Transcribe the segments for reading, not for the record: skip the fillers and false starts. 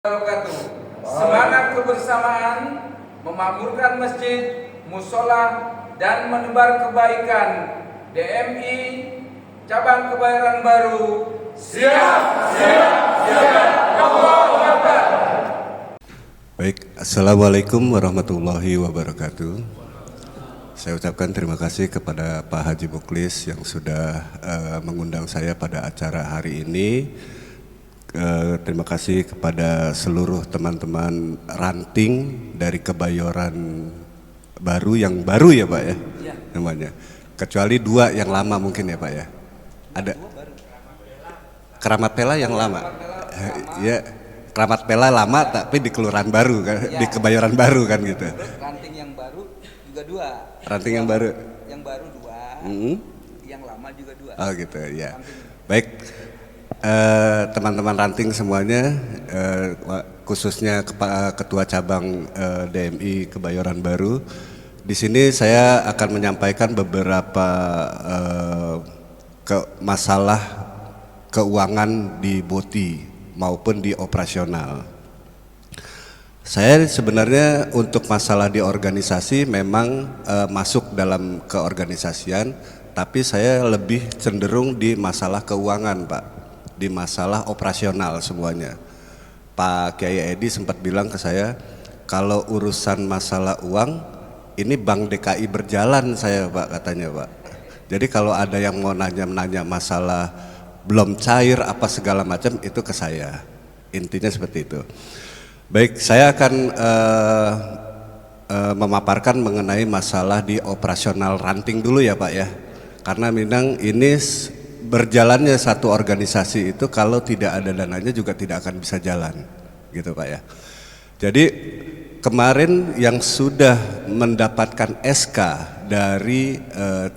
Wabarakatuh. Semangat kebersamaan, memakmurkan masjid, musola, dan menebar kebaikan. DMI Cabang Kebayoran Baru siap. Allahu Akbar. Baik, Assalamualaikum warahmatullahi wabarakatuh. Saya ucapkan terima kasih kepada Pak Haji Muklis yang sudah mengundang saya pada acara hari ini. Terima kasih kepada seluruh teman-teman ranting dari Kebayoran Baru yang baru ya Pak ya, namanya. Kecuali dua yang lama mungkin ya Pak ya. Ada Keramat Pela yang lama. Ya, Keramat Pela lama tapi di Kelurahan Baru kan, di Kebayoran Baru kan gitu. Ranting yang baru juga dua. Ranting yang baru. Yang baru dua. Yang lama juga dua. Oh gitu ya. Baik. Teman-teman ranting semuanya, khususnya Ketua Cabang DMI Kebayoran Baru. Di sini saya akan menyampaikan beberapa masalah keuangan di BOTI maupun di operasional. Saya sebenarnya untuk masalah di organisasi memang masuk dalam keorganisasian, tapi saya lebih cenderung di masalah keuangan Pak, di masalah operasional semuanya. Pak Kiai Edi sempat bilang ke saya, kalau urusan masalah uang, ini Bank DKI berjalan saya Pak, katanya Pak. Jadi kalau ada yang mau nanya masalah belum cair apa segala macam, itu ke saya. Intinya seperti itu. Baik, saya akan memaparkan mengenai masalah di operasional ranting dulu ya Pak ya. Karena memang ini berjalannya satu organisasi itu kalau tidak ada dananya juga tidak akan bisa jalan, gitu Pak ya. Jadi kemarin yang sudah mendapatkan SK dari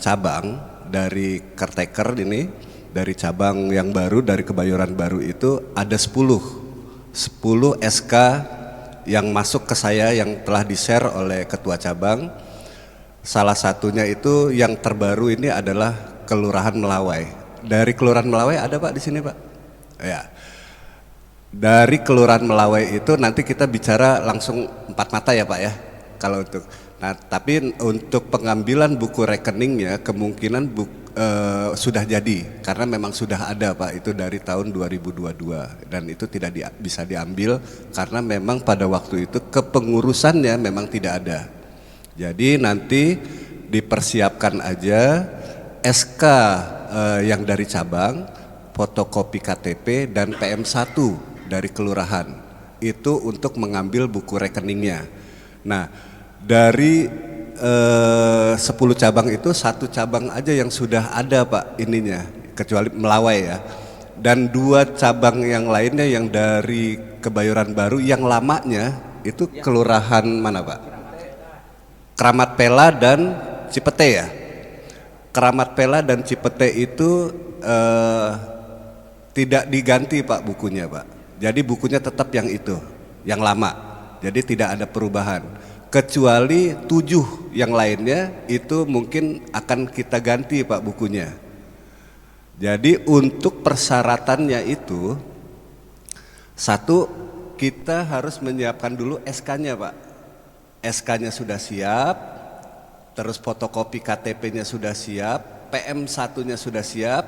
cabang, dari caretaker ini, dari cabang yang baru, dari Kebayoran Baru itu ada 10 SK yang masuk ke saya yang telah di-share oleh Ketua Cabang. Salah satunya itu yang terbaru ini adalah Kelurahan Melawai. Dari Kelurahan Melawai ada Pak di sini Pak? Ya. Dari Kelurahan Melawai itu nanti kita bicara langsung 4 mata ya Pak ya. Kalau untuk, nah tapi untuk pengambilan buku rekeningnya kemungkinan sudah jadi karena memang sudah ada Pak, itu dari tahun 2022 dan itu tidak bisa diambil karena memang pada waktu itu kepengurusannya memang tidak ada. Jadi nanti dipersiapkan aja SK yang dari cabang, fotokopi KTP dan PM1 dari kelurahan itu untuk mengambil buku rekeningnya. Nah dari 10 cabang itu 1 cabang aja yang sudah ada Pak ininya, kecuali Melawai ya. Dan 2 cabang yang lainnya yang dari Kebayoran Baru yang lamanya itu kelurahan mana Pak? Keramat Pela dan Cipete ya. Keramat Pela dan Cipete itu tidak diganti Pak bukunya Pak. Jadi bukunya tetap yang itu, yang lama. Jadi tidak ada perubahan. Kecuali 7 yang lainnya itu mungkin akan kita ganti Pak bukunya. Jadi untuk persyaratannya itu, 1 kita harus menyiapkan dulu SK-nya Pak. SK-nya sudah siap, terus fotokopi KTP-nya sudah siap, PM1-nya sudah siap.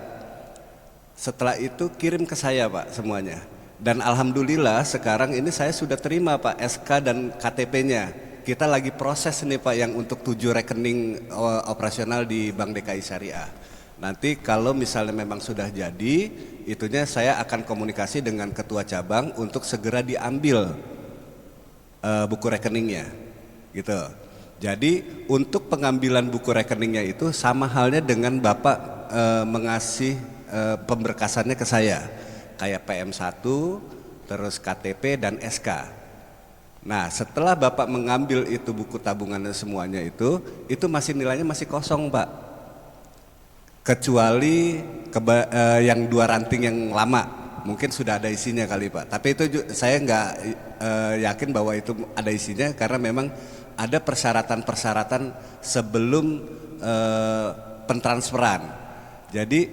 Setelah itu kirim ke saya Pak semuanya. Dan alhamdulillah sekarang ini saya sudah terima Pak SK dan KTP-nya. Kita lagi proses nih Pak yang untuk 7 rekening operasional di Bank DKI Syariah. Nanti kalau misalnya memang sudah jadi, itunya saya akan komunikasi dengan Ketua Cabang untuk segera diambil buku rekeningnya, gitu. Jadi untuk pengambilan buku rekeningnya itu sama halnya dengan Bapak mengasih pemberkasannya ke saya, kayak PM1, terus KTP dan SK. Nah setelah Bapak mengambil itu buku tabungannya semuanya itu masih nilainya masih kosong Pak. Kecuali yang 2 ranting yang lama, mungkin sudah ada isinya kali Pak. Tapi itu saya nggak yakin bahwa itu ada isinya karena memang ada persyaratan-persyaratan sebelum pentransferan. Jadi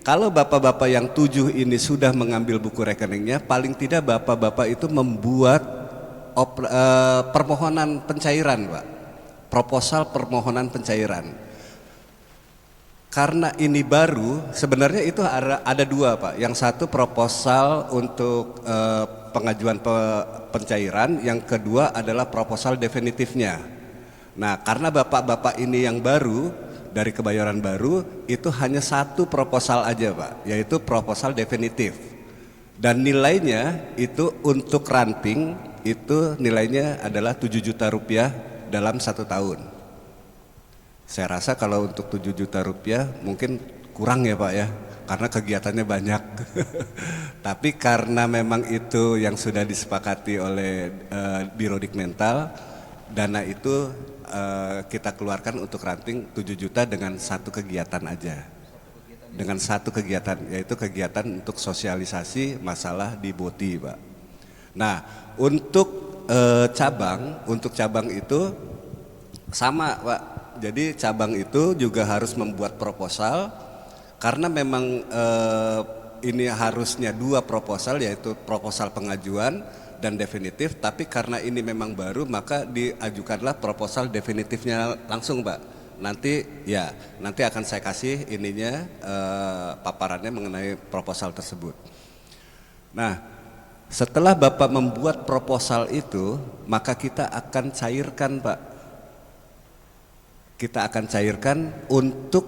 kalau bapak-bapak yang 7 ini sudah mengambil buku rekeningnya, paling tidak bapak-bapak itu membuat permohonan pencairan, Pak. Proposal permohonan pencairan. Karena ini baru, sebenarnya itu ada 2, Pak. Yang satu proposal untuk pengajuan pencairan, yang kedua adalah proposal definitifnya. Nah, karena bapak-bapak ini yang baru, dari Kebayoran Baru, itu hanya satu proposal aja, Pak, yaitu proposal definitif. Dan nilainya itu untuk ranting, itu nilainya adalah 7 juta rupiah dalam 1 tahun. Saya rasa kalau untuk 7 juta rupiah mungkin kurang ya Pak ya, karena kegiatannya banyak. Tapi karena memang itu yang sudah disepakati oleh Biro Dikmental, dana itu kita keluarkan untuk ranting 7 juta dengan satu kegiatan aja. Dengan satu kegiatan, yaitu kegiatan untuk sosialisasi masalah di BOTI, Pak. Nah, untuk cabang itu sama, Pak. Jadi cabang itu juga harus membuat proposal, karena memang ini harusnya 2 proposal, yaitu proposal pengajuan dan definitif, tapi karena ini memang baru maka diajukanlah proposal definitifnya langsung, Pak. Nanti akan saya kasih ininya paparannya mengenai proposal tersebut. Nah, setelah Bapak membuat proposal itu, maka kita akan cairkan, Pak. Kita akan cairkan untuk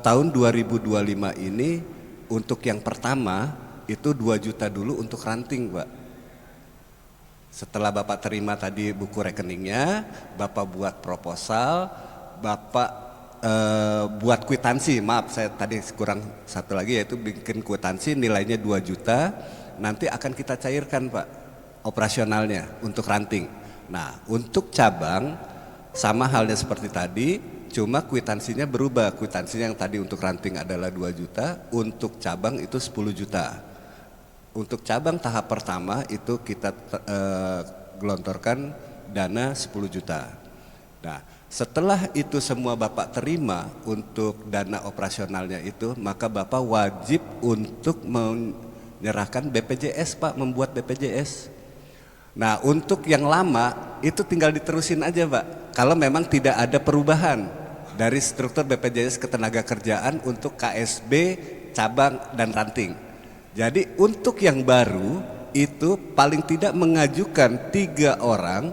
tahun 2025 ini, untuk yang pertama itu 2 juta dulu untuk ranting, Pak. Setelah Bapak terima tadi buku rekeningnya, Bapak buat proposal, Bapak buat kwitansi, maaf saya tadi kurang satu lagi, yaitu bikin kwitansi nilainya 2 juta, nanti akan kita cairkan, Pak, operasionalnya untuk ranting. Nah, untuk cabang sama halnya seperti tadi, cuma kwitansinya berubah. Kwitansinya yang tadi untuk ranting adalah 2 juta, untuk cabang itu 10 juta. Untuk cabang tahap pertama itu kita gelontorkan dana 10 juta. Nah, setelah itu semua Bapak terima untuk dana operasionalnya itu, maka Bapak wajib untuk menyerahkan BPJS, Pak, membuat BPJS. Nah, untuk yang lama itu tinggal diterusin aja, Pak. Kalau memang tidak ada perubahan dari struktur BPJS Ketenagakerjaan untuk KSB, cabang, dan ranting. Jadi untuk yang baru itu paling tidak mengajukan 3 orang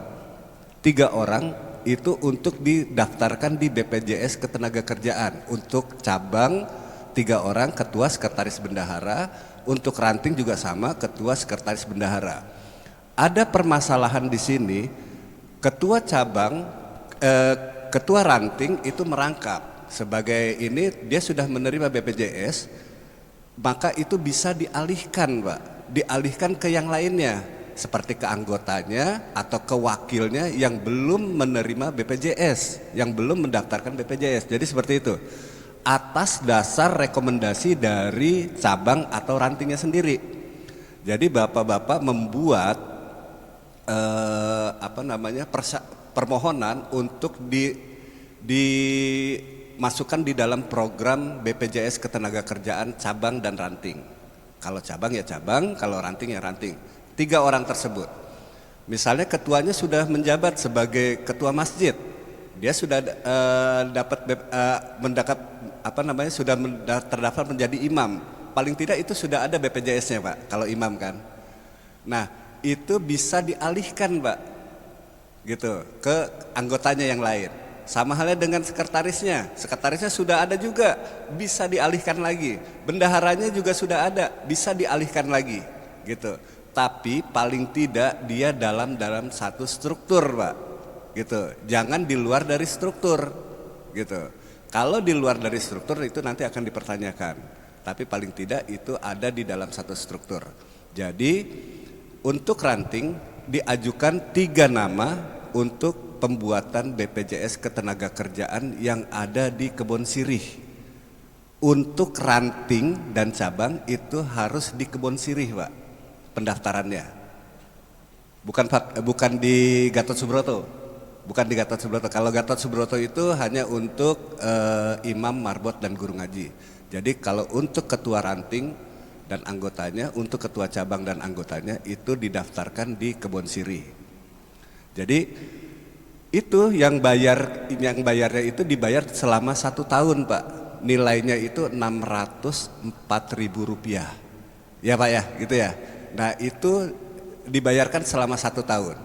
itu untuk didaftarkan di BPJS Ketenagakerjaan. Untuk cabang 3 orang, ketua, sekretaris, bendahara. Untuk ranting juga sama, ketua, sekretaris, bendahara. Ada permasalahan di sini, ketua cabang, ketua ranting itu merangkap sebagai ini, dia sudah menerima BPJS, maka itu bisa dialihkan, Pak, dialihkan ke yang lainnya, seperti ke anggotanya atau ke wakilnya yang belum menerima BPJS, yang belum mendaftarkan BPJS. Jadi seperti itu, atas dasar rekomendasi dari cabang atau rantingnya sendiri. Jadi bapak-bapak membuat permohonan untuk dimasukkan di dalam program BPJS Ketenagakerjaan cabang dan ranting. Kalau cabang ya cabang, kalau ranting ya ranting. 3 orang tersebut. Misalnya ketuanya sudah menjabat sebagai ketua masjid, dia sudah sudah terdaftar menjadi imam. Paling tidak itu sudah ada BPJS-nya, Pak, kalau imam kan. Nah, itu bisa dialihkan, Pak, gitu, ke anggotanya yang lain. Sama halnya dengan sekretarisnya sudah ada juga, bisa dialihkan lagi. Bendaharanya juga sudah ada, bisa dialihkan lagi, gitu. Tapi paling tidak dia dalam satu struktur, Pak, gitu. Jangan di luar dari struktur, gitu. Kalau di luar dari struktur itu nanti akan dipertanyakan. Tapi paling tidak itu ada di dalam satu struktur. Jadi untuk ranting diajukan 3 nama untuk pembuatan BPJS Ketenagakerjaan yang ada di Kebon Sirih. Untuk ranting dan cabang itu harus di Kebon Sirih, Pak, pendaftarannya. Bukan di Gatot Subroto. Bukan di Gatot Subroto. Kalau Gatot Subroto itu hanya untuk imam, marbot, dan guru ngaji. Jadi kalau untuk ketua ranting dan anggotanya, untuk ketua cabang dan anggotanya itu didaftarkan di Kebon Siri. Jadi itu yang bayarnya itu dibayar selama 1 tahun Pak. Nilainya itu Rp604.000. Ya Pak ya, gitu ya. Nah itu dibayarkan selama 1 tahun.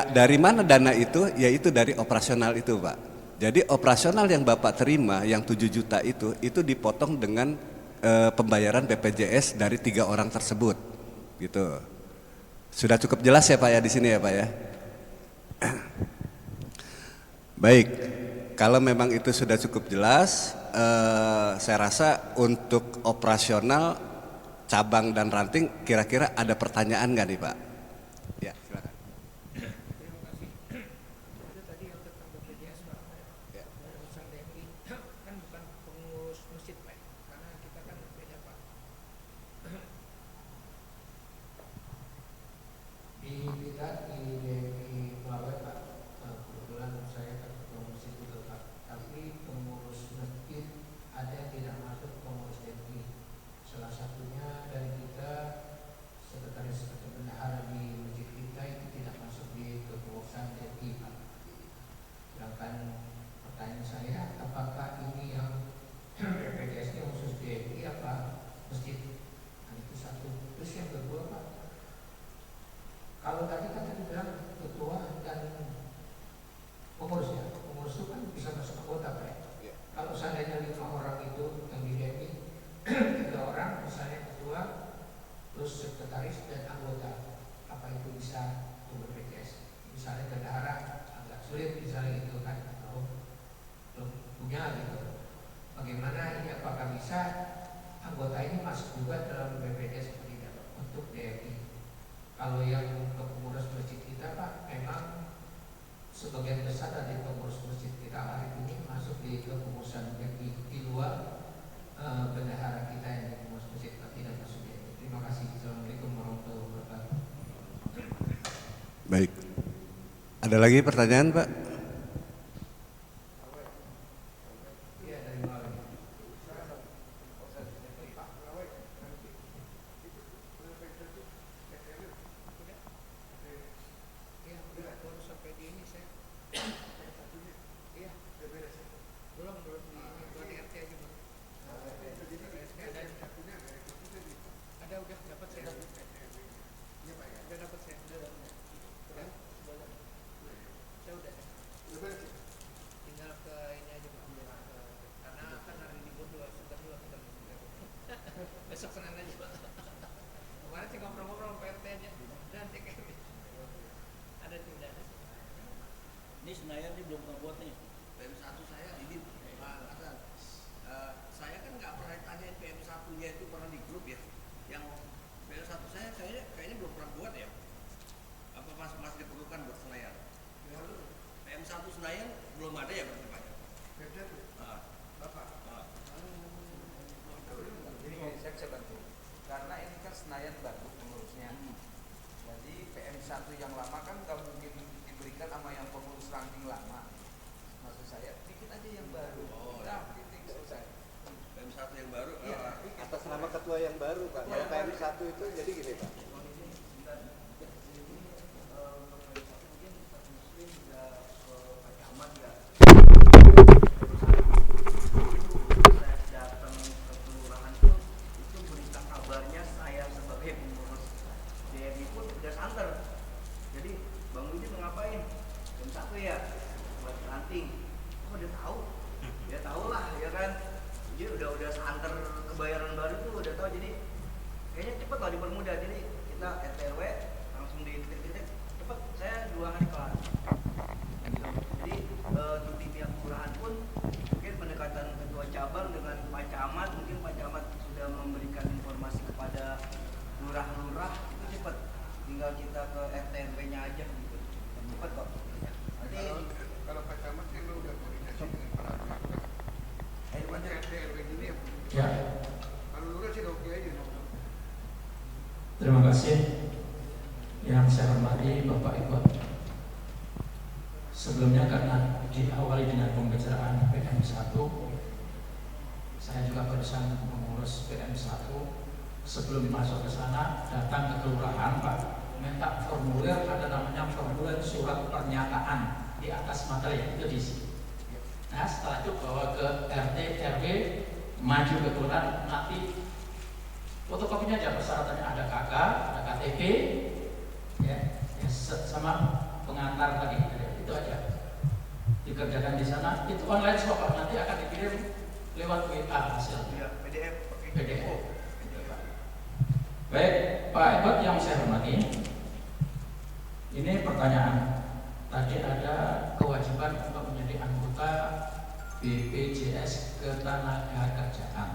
Dari mana dana itu? Yaitu dari operasional itu Pak. Jadi operasional yang Bapak terima yang 7 juta itu dipotong dengan pembayaran BPJS dari 3 orang tersebut, gitu. Sudah cukup jelas ya Pak ya di sini ya Pak ya. Baik, kalau memang itu sudah cukup jelas, saya rasa untuk operasional cabang dan ranting kira-kira ada pertanyaan nggak nih Pak? Ya silakan. Di kita di DMI Melawai Pak, kebetulan saya kan ketua masjid juga Pak, tapi pengurus masjid ada yang tidak masuk pengurus DMI. Salah satunya dari kita sekretaris bendahara di masjid kita itu tidak masuk di kepengurusan DMI Pak. Sedangkan pertanyaan saya, apakah ini yang BPJS-nya khusus DMI apa masjid? Nah, itu satu. Terus yang kedua Pak, kalau tadi kan tadi bilang ketua dan pengurus ya, pengurus itu kan bisa masuk anggota Pak ya. Kalau seandainya 5 orang itu yang di DMI, 3 orang misalnya ketua, terus sekretaris dan anggota, apa itu bisa untuk BPJS? Misalnya bendahara agak sulit misalnya gitu kan, atau belum punya gitu. Bagaimana ini apakah bisa anggota ini masuk juga dalam BPJS atau tidak untuk DMI? Kalau yang pengurus masjid kita Pak, memang sebagian besar dari pengurus masjid kita hari ini masuk di kepengurusan di luar bendahara kita yang di pengurus masjid Pak, tidak masuk di. Terima kasih. Assalamualaikum warahmatullahi wabarakatuh. Baik. Ada lagi pertanyaan Pak? Iya dari Malawi. Besok Senin aja Pak. Kemarin sih ngobrol-ngobrol PRT aja. Dan ada tidak ada. Ini Senayan ini belum pernah buat nih. PM1 saya izin Pak Hasan. Saya kan nggak pernah tanyain PM1-nya itu pernah di grup ya. Yang PM1 saya kayaknya belum pernah buat ya. Apa masih diperlukan buat Senayan? PM1 Senayan belum ada ya berarti Pak? Bapak. Jadi saya bantu. Karena ini kan Senayan baru pengurusnya. Jadi PM1 yang lama kan nggak mungkin diberikan sama yang pengurus ranting lama. Maksud saya bikin aja yang baru. Titik selesai. PM1 yang baru. Iya. Atas nama ketua yang baru Pak. Kalau PM1 itu jadi gini Pak. Udah santer kebayaran baru tuh udah tahu, jadi kayaknya cepet lah dipermudah. Jadi kita RT RW langsung di titik-titik cepet, saya 2 hari kelar. Jadi untuk di pihak kelurahan pun mungkin pendekatan ketua cabang dengan Pak Camat, mungkin Pak Camat sudah memberikan informasi kepada lurah-lurah, itu cepet, tinggal kita ke RT RW-nya aja gitu, cepet kok. Nanti Kalau Pak Camat kan udah koordinasi dengan para Ya. kalau lurah sih oke aja. Terima kasih. Yang saya hormati Bapak Ibu. Sebelumnya karena diawali dengan pembicaraan PM1, Saya juga barusan mengurus PM1, sebelum masuk ke sana datang ke kelurahan Pak, minta formulir, ada namanya formulir surat pernyataan di atas materai itu diisi. Nah setelah itu bawa ke RT RW, maju ke kelurahan, nanti fotokopinya aja, persyaratannya ada KK, ada KTP, ya sama pengantar tadi, itu aja dikerjakan di sana. Itu online semua Pak, nanti akan dikirim lewat WA hasilnya. PDF. Baik, Pak Ebot yang saya hormati, ini pertanyaan. Tadi ada kewajiban untuk menjadi anggota BPJS Ketenagakerjaan.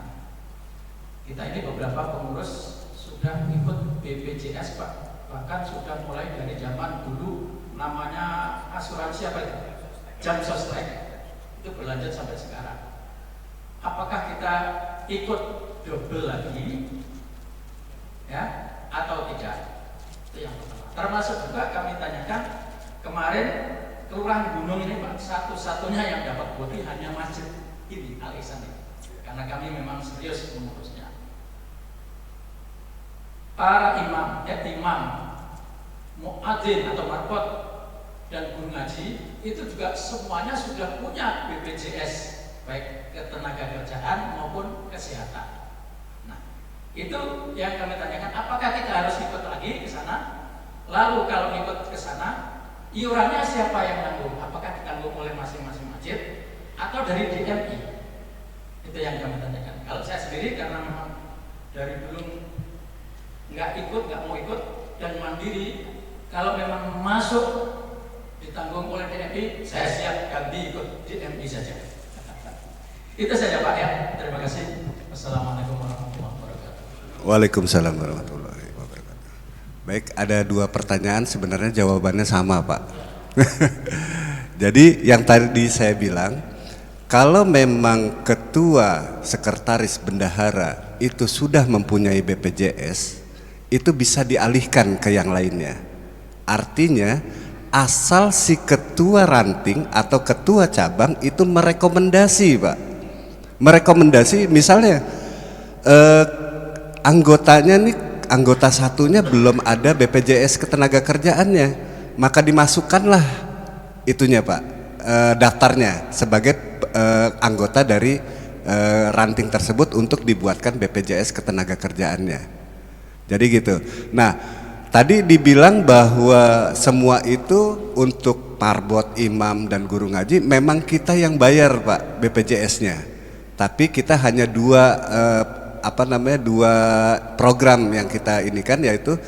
Kita ini beberapa pengurus sudah ikut BPJS Pak, bahkan sudah mulai dari zaman dulu namanya asuransi apa itu? Jam Sostek, itu berlanjut sampai sekarang. Apakah kita ikut double lagi, ya, atau tidak? Itu yang pertama. Termasuk juga kami tanyakan kemarin Kelurahan Gunung ini Pak, satu-satunya yang dapat boti hanya masjid ini Al-Ihsan ini, karena kami memang serius mengurusnya. Para imam, imam, muadzin atau marbot dan guru ngaji itu juga semuanya sudah punya BPJS, baik ketenagakerjaan maupun kesehatan. Nah, itu yang kami tanyakan, apakah kita harus ikut lagi ke sana? Lalu kalau ikut ke sana, iurannya siapa yang tanggung? Apakah ditanggung oleh masing-masing masjid atau dari DMI? Itu yang kami tanyakan. Kalau saya sendiri karena memang dari dulu nggak mau ikut dan mandiri, kalau memang masuk ditanggung oleh DMI, saya siap ganti ikut DMI saja. Itu saja Pak ya. Terima kasih. Wassalamualaikum warahmatullahi wabarakatuh. Waalaikumsalam warahmatullahi wabarakatuh. Baik, ada dua pertanyaan, sebenarnya jawabannya sama Pak. Jadi yang tadi saya bilang, kalau memang ketua, sekretaris, bendahara itu sudah mempunyai BPJS, itu bisa dialihkan ke yang lainnya. Artinya asal si ketua ranting atau ketua cabang itu merekomendasi Pak. Merekomendasi misalnya anggotanya nih, anggota satunya belum ada BPJS ketenagakerjaannya, maka dimasukkanlah itunya Pak, daftarnya sebagai anggota dari ranting tersebut untuk dibuatkan BPJS ketenagakerjaannya. Jadi gitu. Nah, tadi dibilang bahwa semua itu untuk marbot, imam dan guru ngaji memang kita yang bayar Pak BPJS-nya. Tapi kita hanya dua program yang kita ini kan, yaitu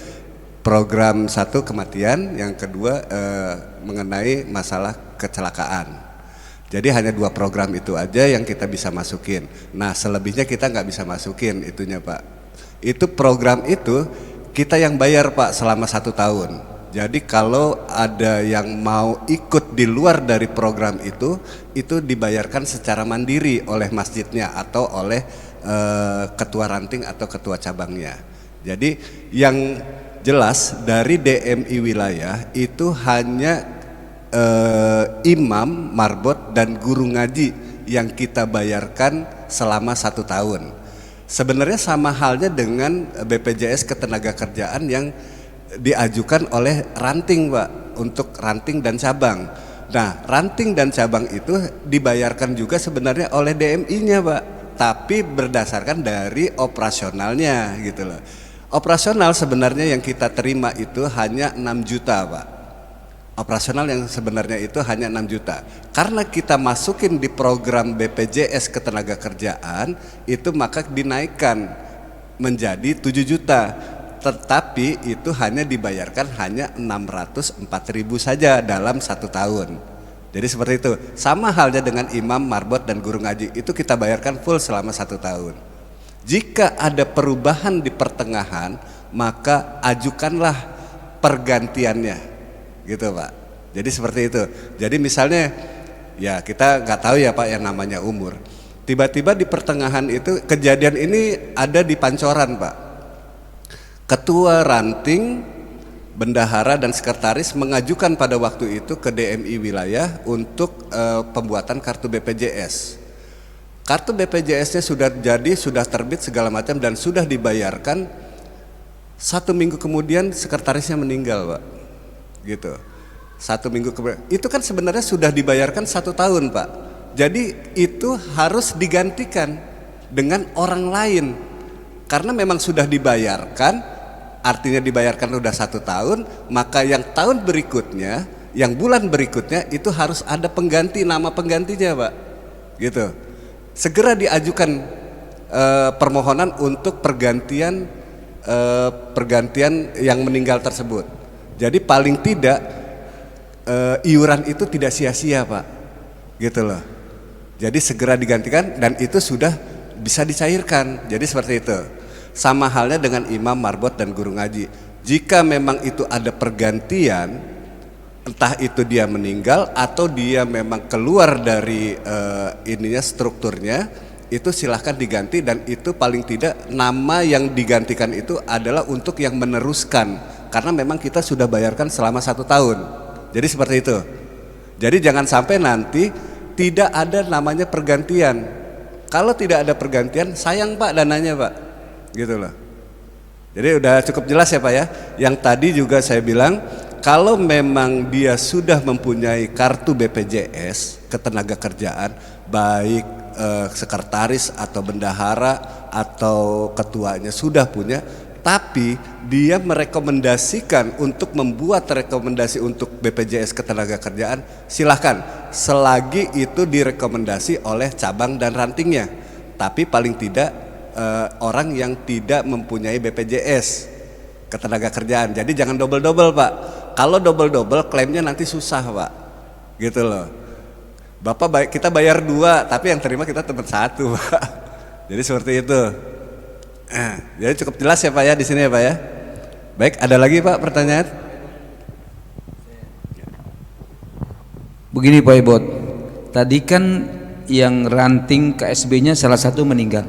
program satu kematian, yang kedua mengenai masalah kecelakaan. Jadi hanya dua program itu aja yang kita bisa masukin. Nah selebihnya kita nggak bisa masukin itunya Pak. Itu program itu kita yang bayar Pak selama 1 tahun. Jadi kalau ada yang mau ikut di luar dari program itu dibayarkan secara mandiri oleh masjidnya atau oleh ketua ranting atau ketua cabangnya. Jadi yang jelas dari DMI wilayah itu hanya imam, marbot dan guru ngaji yang kita bayarkan selama 1 tahun. Sebenarnya sama halnya dengan BPJS ketenagakerjaan yang diajukan oleh ranting Pak, untuk ranting dan cabang. Nah ranting dan cabang itu dibayarkan juga sebenarnya oleh DMI-nya Pak, tapi berdasarkan dari operasionalnya gitu loh. Operasional sebenarnya yang kita terima itu hanya 6 juta Pak. Operasional yang sebenarnya itu hanya 6 juta. Karena kita masukin di program BPJS ketenagakerjaan itu, maka dinaikkan menjadi 7 juta. Tetapi itu hanya dibayarkan hanya 604.000 saja dalam 1 tahun. Jadi seperti itu. Sama halnya dengan imam, marbot dan guru ngaji, itu kita bayarkan full selama 1 tahun. Jika ada perubahan di pertengahan, maka ajukanlah pergantiannya, gitu Pak. Jadi seperti itu. Jadi misalnya, ya kita nggak tahu ya Pak yang namanya umur. Tiba-tiba di pertengahan itu kejadian ini ada di Pancoran Pak. Ketua ranting, bendahara dan sekretaris mengajukan pada waktu itu ke DMI wilayah untuk pembuatan kartu BPJS. kartu BPJS-nya sudah jadi, sudah terbit segala macam dan sudah dibayarkan. 1 minggu kemudian sekretarisnya meninggal, Pak. Gitu. 1 minggu kemudian. Itu kan sebenarnya sudah dibayarkan 1 tahun, Pak. Jadi itu harus digantikan dengan orang lain. Karena memang sudah dibayarkan, artinya dibayarkan udah 1 tahun, maka yang tahun berikutnya, yang bulan berikutnya itu harus ada pengganti, nama penggantinya, Pak. Gitu. Segera diajukan permohonan untuk pergantian yang meninggal tersebut. Jadi paling tidak iuran itu tidak sia-sia, Pak. Gitu loh. Jadi segera digantikan dan itu sudah bisa dicairkan. Jadi seperti itu. Sama halnya dengan imam, marbot dan guru ngaji. Jika memang itu ada pergantian, entah itu dia meninggal atau dia memang keluar dari strukturnya, itu silahkan diganti dan itu paling tidak nama yang digantikan itu adalah untuk yang meneruskan, karena memang kita sudah bayarkan selama 1 tahun. Jadi seperti itu. Jadi jangan sampai nanti tidak ada namanya pergantian. Kalau tidak ada pergantian, sayang Pak dananya, Pak. Gitu loh. Jadi udah cukup jelas ya Pak ya. Yang tadi juga saya bilang, kalau memang dia sudah mempunyai kartu BPJS ketenagakerjaan, baik sekretaris atau bendahara atau ketuanya sudah punya, tapi dia merekomendasikan untuk membuat rekomendasi untuk BPJS ketenagakerjaan, silahkan selagi itu direkomendasi oleh cabang dan rantingnya. Tapi paling tidak orang yang tidak mempunyai BPJS ketenagakerjaan. Jadi jangan double-double Pak. Kalau double-double klaimnya nanti susah Pak. Gitu loh. Bapak kita bayar 2, tapi yang terima kita tetap 1 Pak. Jadi seperti itu. Jadi cukup jelas ya Pak ya di sini ya Pak ya. Baik, ada lagi Pak pertanyaan? Begini Pak Ibot, tadi kan yang ranting KSB-nya salah satu meninggal.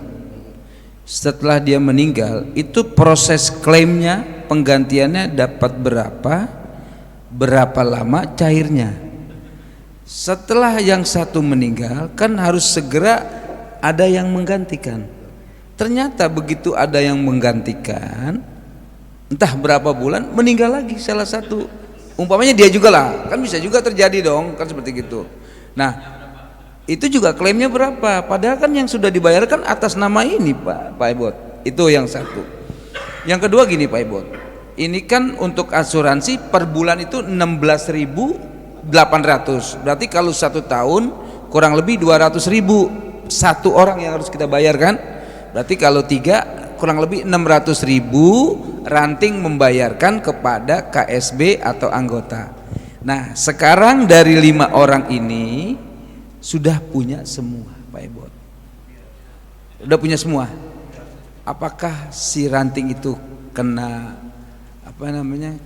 Setelah dia meninggal, itu proses klaimnya, penggantiannya dapat berapa lama cairnya. Setelah yang satu meninggal, kan harus segera ada yang menggantikan. Ternyata begitu ada yang menggantikan, entah berapa bulan meninggal lagi salah satu. Umpamanya dia juga lah, kan bisa juga terjadi dong, kan seperti gitu. Nah, itu juga klaimnya berapa? Padahal kan yang sudah dibayarkan atas nama ini Pak Ibot. Itu yang satu. Yang kedua gini Pak Ibot, ini kan untuk asuransi per bulan itu 16.800. Berarti kalau 1 tahun kurang lebih 200.000 satu orang yang harus kita bayarkan. Berarti kalau 3 kurang lebih 600.000 ranting membayarkan kepada KSB atau anggota. Nah sekarang dari 5 orang ini sudah punya semua Pak Ibot. Sudah punya semua. Apakah si ranting itu kena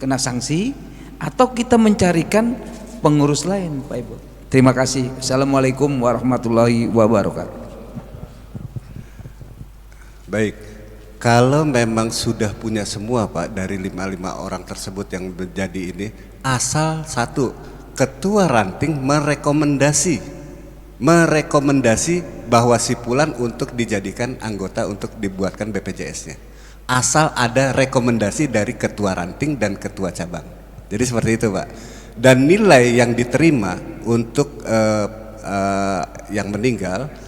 kena sanksi atau kita mencarikan pengurus lain Pak Ibot? Terima kasih. Assalamualaikum warahmatullahi wabarakatuh. Baik, kalau memang sudah punya semua Pak dari 5 orang tersebut yang menjadi ini, asal satu, ketua ranting merekomendasi bahwa si Fulan untuk dijadikan anggota untuk dibuatkan BPJS-nya. Asal ada rekomendasi dari ketua ranting dan ketua cabang. Jadi seperti itu Pak. Dan nilai yang diterima untuk yang meninggal,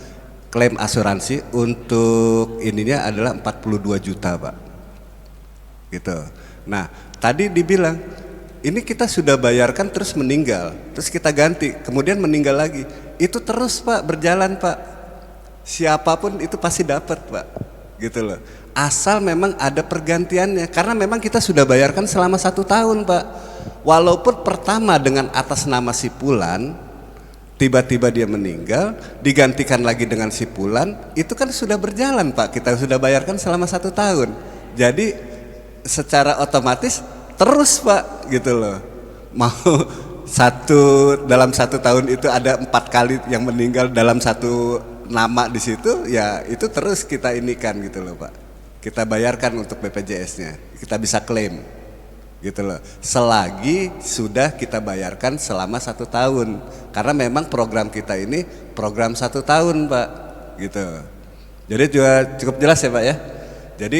klaim asuransi untuk ininya adalah 42 juta Pak. Gitu. Nah tadi dibilang ini kita sudah bayarkan terus meninggal, terus kita ganti, kemudian meninggal lagi. Itu terus Pak berjalan Pak. Siapapun itu pasti dapat Pak. Gitu loh. Asal memang ada pergantiannya, karena memang kita sudah bayarkan selama 1 tahun Pak. Walaupun pertama dengan atas nama si Fulan, tiba-tiba dia meninggal, digantikan lagi dengan si Fulan, itu kan sudah berjalan Pak, kita sudah bayarkan selama 1 tahun. Jadi secara otomatis terus Pak, gitu loh. Mau dalam 1 tahun itu ada 4 kali yang meninggal dalam 1 nama di situ, ya itu terus kita inikan gitu loh Pak. Kita bayarkan untuk BPJS-nya, kita bisa klaim. Gitu loh, selagi sudah kita bayarkan selama 1 tahun, karena memang program kita ini program 1 tahun Pak, gitu. Jadi juga cukup jelas ya Pak ya. Jadi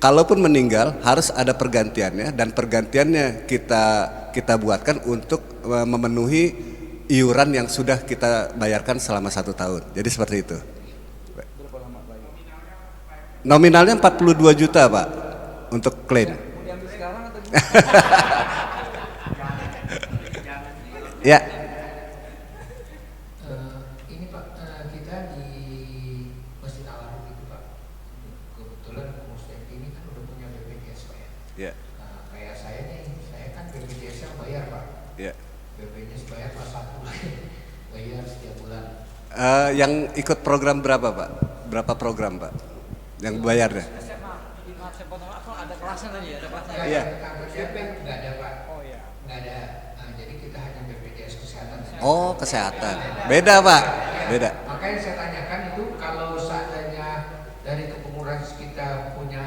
kalaupun meninggal harus ada pergantiannya, dan pergantiannya kita buatkan untuk memenuhi iuran yang sudah kita bayarkan selama 1 tahun. Jadi seperti itu. Nominalnya 42 juta Pak untuk klaim. Mau diambil sekarang atau Ya. Ini Pak, kita di Masjid Al-Arif itu Pak, kebetulan pengurus TNI ini kan udah punya BPJS Pak ya. Ya. Nah, kayak saya nih, saya kan BPJS yang bayar Pak. Ya. BPJS bayar pas 1 bayar setiap bulan. Yang ikut program berapa Pak? Berapa program Pak? Yang bayarnya? Maaf saya potong, apa ada kelasnya tadi ya? Ada kelasnya. Iya. Kantor CP nggak ada Pak. Oh iya. Nggak ada. Nah, jadi kita hanya BPJS kesehatan. Oh, kesehatan. Beda Pak. Beda. Makanya saya tanyakan itu kalau seandainya dari kepengurusan kita punya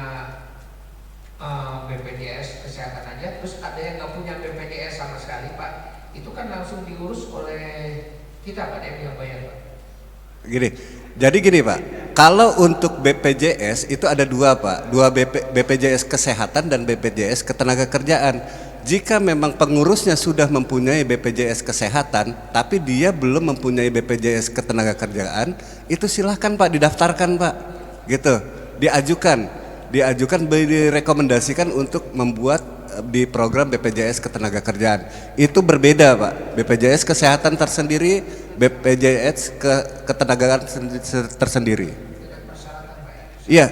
BPJS kesehatan aja, terus ada yang nggak punya BPJS sama sekali Pak, itu kan langsung diurus oleh kita Pak, yang bayar Pak. Gini, jadi gini Pak, kalau untuk BPJS itu ada dua Pak, BPJS kesehatan dan BPJS ketenagakerjaan. Jika memang pengurusnya sudah mempunyai BPJS kesehatan, tapi dia belum mempunyai BPJS ketenagakerjaan, itu silahkan Pak didaftarkan Pak, gitu, diajukan, direkomendasikan untuk membuat di program BPJS ketenagakerjaan. Itu berbeda Pak, BPJS kesehatan tersendiri, BPJS ketenagaan tersendiri. Iya,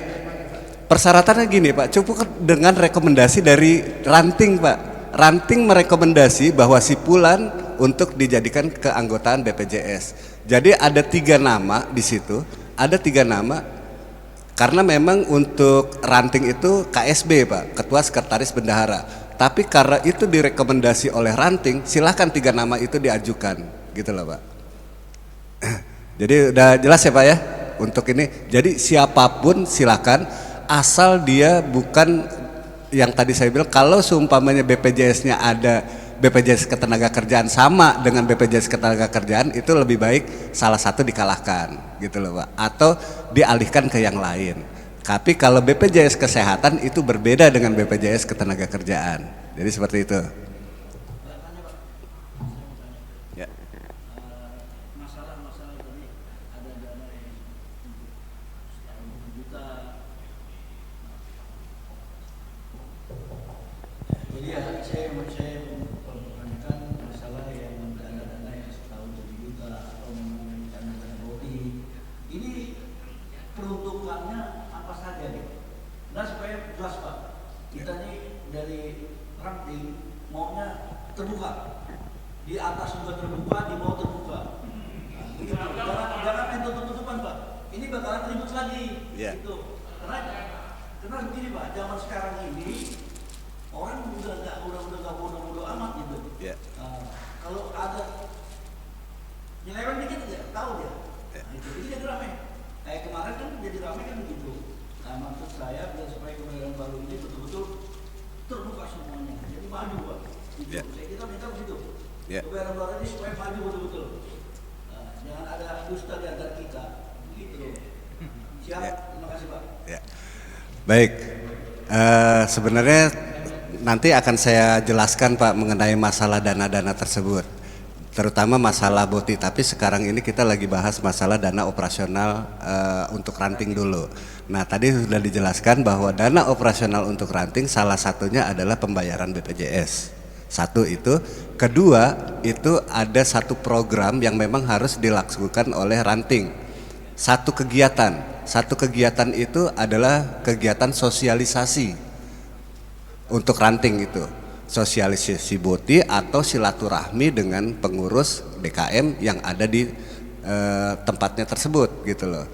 persyaratannya gini Pak, cukup dengan rekomendasi dari ranting Pak. Ranting merekomendasi bahwa si Fulan untuk dijadikan keanggotaan BPJS. Jadi ada 3 nama di situ, ada 3 nama. Karena memang untuk ranting itu KSB Pak, Ketua Sekretaris Bendahara. Tapi karena itu direkomendasi oleh ranting, silahkan 3 nama itu diajukan, gitu loh Pak. Jadi udah jelas ya Pak ya untuk ini. Jadi siapapun silakan, asal dia bukan yang tadi saya bilang, kalau seumpamanya BPJS-nya ada BPJS ketenagakerjaan sama dengan BPJS ketenagakerjaan, itu lebih baik salah satu dikalahkan, gitu loh Pak, atau dialihkan ke yang lain. Tapi kalau BPJS kesehatan itu berbeda dengan BPJS ketenagakerjaan. Jadi seperti itu. Ya. Masalah-masalah tadi ada dana yang juta. Jadi ya saya mempertanyakan masalah yang dana-dana yang setahun 7 juta atau dana-dana boti. Ini peruntukannya apa saja nih? Nah supaya jelas Pak, kita nih dari ranting maunya terbuka, di atas juga terbuka, di bawah terbuka. Nah, gitu. Jangan main tutup-tutupan Pak. Ini bakalan ribut lagi. Yeah. Gitu. Karena begini Pak, zaman sekarang ini orang udah nggak bodoh amat gitu. Yeah. Kalau ada nyeleweng dikit aja, tahu dia. Yeah. Nah, itu jadi ramai. Kayak kemarin kan jadi ramai kan begitu. Nah maksud saya biar supaya kebayaran baru ini betul-betul terbuka semuanya, jadi maju Pak. Gitu. Yeah. Saya kita minta begitu. Yeah. Kebayaran baru ini supaya maju betul-betul. Nah, jangan ada dusta di antara kita. Gitu. Siap. Yeah. Terima kasih Pak. Ya. Baik, sebenarnya nanti akan saya jelaskan Pak mengenai masalah dana-dana tersebut, terutama masalah boti. Tapi sekarang ini kita lagi bahas masalah dana operasional untuk ranting dulu. Nah tadi sudah dijelaskan bahwa dana operasional untuk ranting salah satunya adalah pembayaran BPJS. Satu itu, kedua itu ada satu program yang memang harus dilakukan oleh ranting. Satu kegiatan itu adalah kegiatan sosialisasi untuk ranting itu, sosialisasi boti atau silaturahmi dengan pengurus DKM yang ada di tempatnya tersebut gitu loh.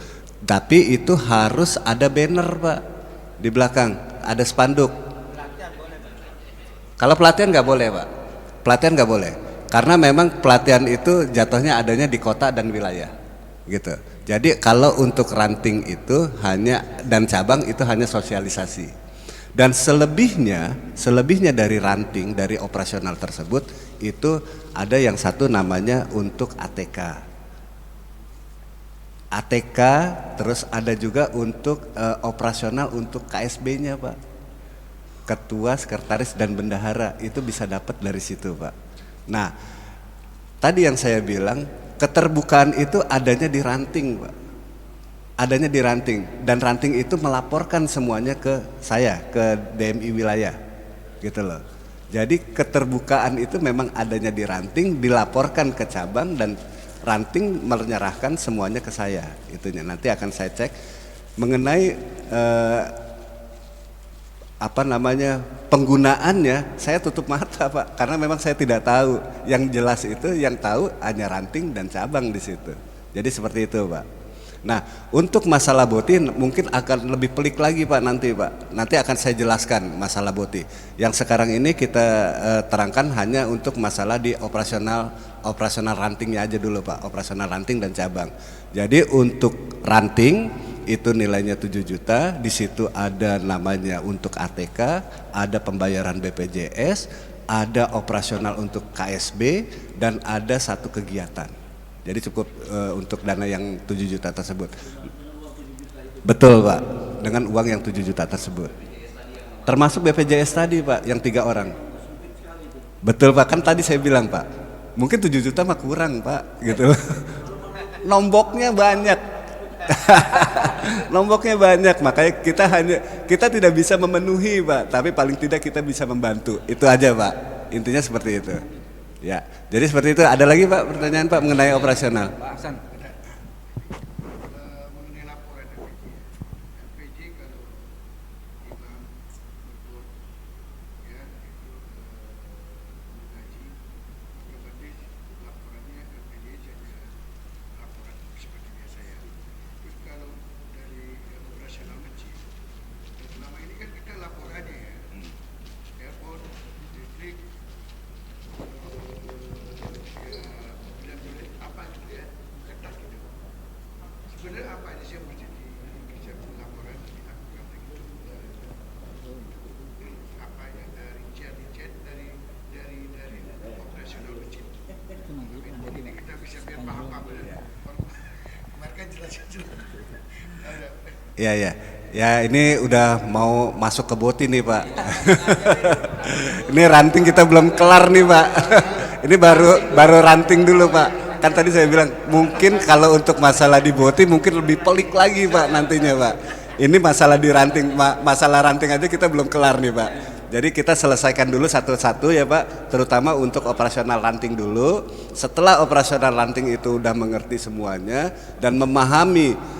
Tapi itu harus ada banner Pak di belakang, ada spanduk. Kalau pelatihan nggak boleh Pak, pelatihan nggak boleh karena memang pelatihan itu jatuhnya adanya di kota dan wilayah gitu. Jadi kalau untuk ranting itu hanya dan cabang itu hanya sosialisasi. Dan selebihnya dari ranting, dari operasional tersebut itu ada yang satu namanya untuk ATK. ATK, terus ada juga untuk operasional untuk KSB-nya Pak. Ketua, sekretaris dan bendahara itu bisa dapat dari situ Pak. Nah, tadi yang saya bilang keterbukaan itu adanya di ranting Pak. Adanya di ranting, dan ranting itu melaporkan semuanya ke saya, ke DMI wilayah gitu loh. Jadi keterbukaan itu memang adanya di ranting, dilaporkan ke cabang, dan ranting menyerahkan semuanya ke saya. Itunya nanti akan saya cek mengenai penggunaannya. Saya tutup mata Pak, karena memang saya tidak tahu. Yang jelas itu yang tahu hanya ranting dan cabang di situ. Jadi seperti itu Pak. Nah, untuk masalah BOTI mungkin akan lebih pelik lagi Pak nanti Pak. Nanti akan saya jelaskan masalah BOTI. Yang sekarang ini kita terangkan hanya untuk masalah di operasional rantingnya aja dulu Pak. Operasional ranting dan cabang. Jadi untuk ranting itu nilainya 7 juta. Di situ ada namanya untuk ATK, ada pembayaran BPJS, ada operasional untuk KSB, dan ada satu kegiatan. Jadi cukup untuk dana yang 7 juta tersebut. Betul Pak, dengan uang yang 7 juta tersebut. Termasuk BPJS tadi Pak, yang 3 orang. Betul Pak, kan tadi saya bilang Pak, mungkin 7 juta mah kurang Pak, gitu. Nomboknya banyak. Nomboknya banyak, makanya kita tidak bisa memenuhi Pak, tapi paling tidak kita bisa membantu. Itu aja Pak, intinya seperti itu. Ya, jadi seperti itu. Ada lagi Pak pertanyaan Pak mengenai operasional? Pak Hasan. Mengenai laporan LPG kalau imam betul ya itu gaji otomatis laporannya LPG saja laporan seperti biasa ya. Terus kalau dari operasional masjid, selama ini kan kita laporannya ya telepon listrik apa itu ya kertas gitu. Sebenarnya apa ini sih yang mesti dikerjakan laporan dilakukan gitu? Apa ya rincian dari operasional masjid. Ini kita bisa biar paham apa benar. Kemarin kan jelas. Ya ya. Ya ini udah mau masuk ke BOTI nih Pak. Ini ranting kita belum kelar nih Pak. Ini baru ranting dulu Pak. Kan tadi saya bilang mungkin kalau untuk masalah di BOTI mungkin lebih pelik lagi Pak nantinya Pak. Ini masalah di ranting, masalah ranting aja kita belum kelar nih Pak. Jadi kita selesaikan dulu satu-satu ya Pak, terutama untuk operasional ranting dulu. Setelah operasional ranting itu udah mengerti semuanya dan memahami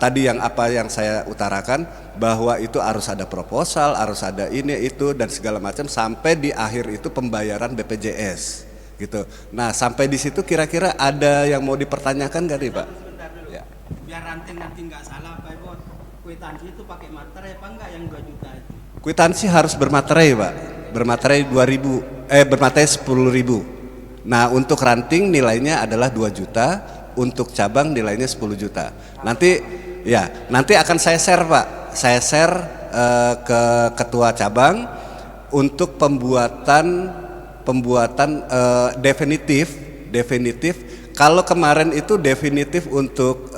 tadi yang saya utarakan, bahwa itu harus ada proposal, harus ada ini itu dan segala macam, sampai di akhir itu pembayaran BPJS gitu. Nah sampai di situ kira-kira ada yang mau dipertanyakan gak nih Pak? Ya. Biar ranting nanti nggak salah Pak Ibu, kwitansi itu pakai materai apa enggak yang 2 juta itu? Kwitansi harus bermaterai Pak, bermaterai 2.000, bermaterai 10.000. Nah untuk ranting nilainya adalah 2 juta. Untuk cabang nilainya 10 juta. Nanti akan saya share Pak. Saya share ke ketua cabang untuk pembuatan definitif. Kalau kemarin itu definitif untuk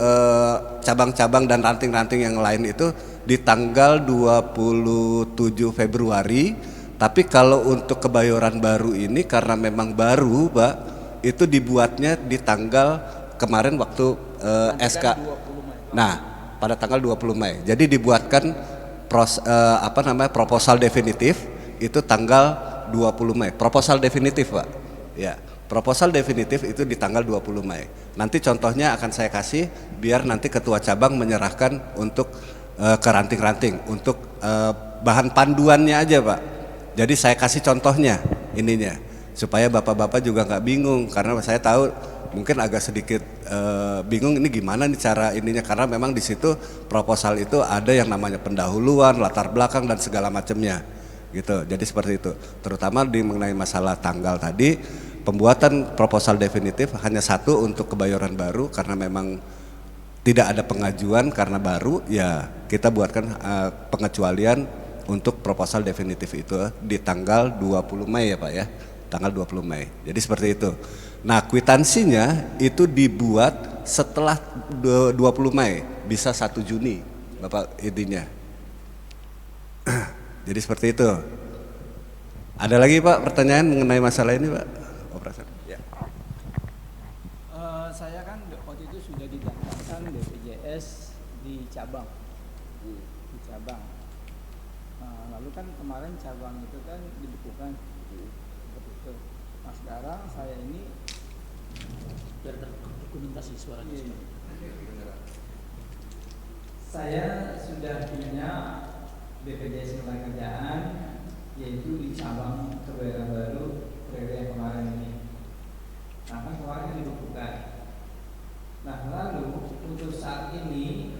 cabang-cabang dan ranting-ranting yang lain itu di tanggal 27 Februari. Tapi kalau untuk Kebayoran Baru ini karena memang baru Pak, itu dibuatnya di tanggal kemarin waktu SK. Nah, pada tanggal 20 Mei. Jadi dibuatkan proposal definitif itu tanggal 20 Mei. Proposal definitif, Pak. Ya, proposal definitif itu di tanggal 20 Mei. Nanti contohnya akan saya kasih biar nanti ketua cabang menyerahkan untuk ke ranting-ranting untuk bahan panduannya aja, Pak. Jadi saya kasih contohnya ininya supaya bapak-bapak juga nggak bingung, karena saya tahu mungkin agak sedikit bingung ini gimana nih cara ininya, karena memang di situ proposal itu ada yang namanya pendahuluan, latar belakang dan segala macamnya gitu. Jadi seperti itu. Terutama mengenai masalah tanggal tadi, pembuatan proposal definitif hanya satu untuk Kebayoran Baru karena memang tidak ada pengajuan karena baru, ya kita buatkan pengecualian untuk proposal definitif itu di tanggal 20 Mei ya Pak ya. Tanggal 20 Mei. Jadi seperti itu. Nah, kwitansinya itu dibuat setelah 20 Mei bisa 1 Juni Bapak intinya. Jadi seperti itu. Ada lagi Pak pertanyaan mengenai masalah ini Pak? Operasi. Ya. Saya kan waktu itu sudah didaftarkan BPJS di cabang. Di cabang. Lalu kan kemarin cabang itu kan dibekukan. Seperti itu. Nah sekarang saya ini Biar terdokumentasi suaranya. Saya sudah punya BPJS Ketenagakerjaan yaitu di cabang Kebayoran Baru periode yang kemarin ini. Nah kan kemarin dibekukan. Nah lalu untuk saat ini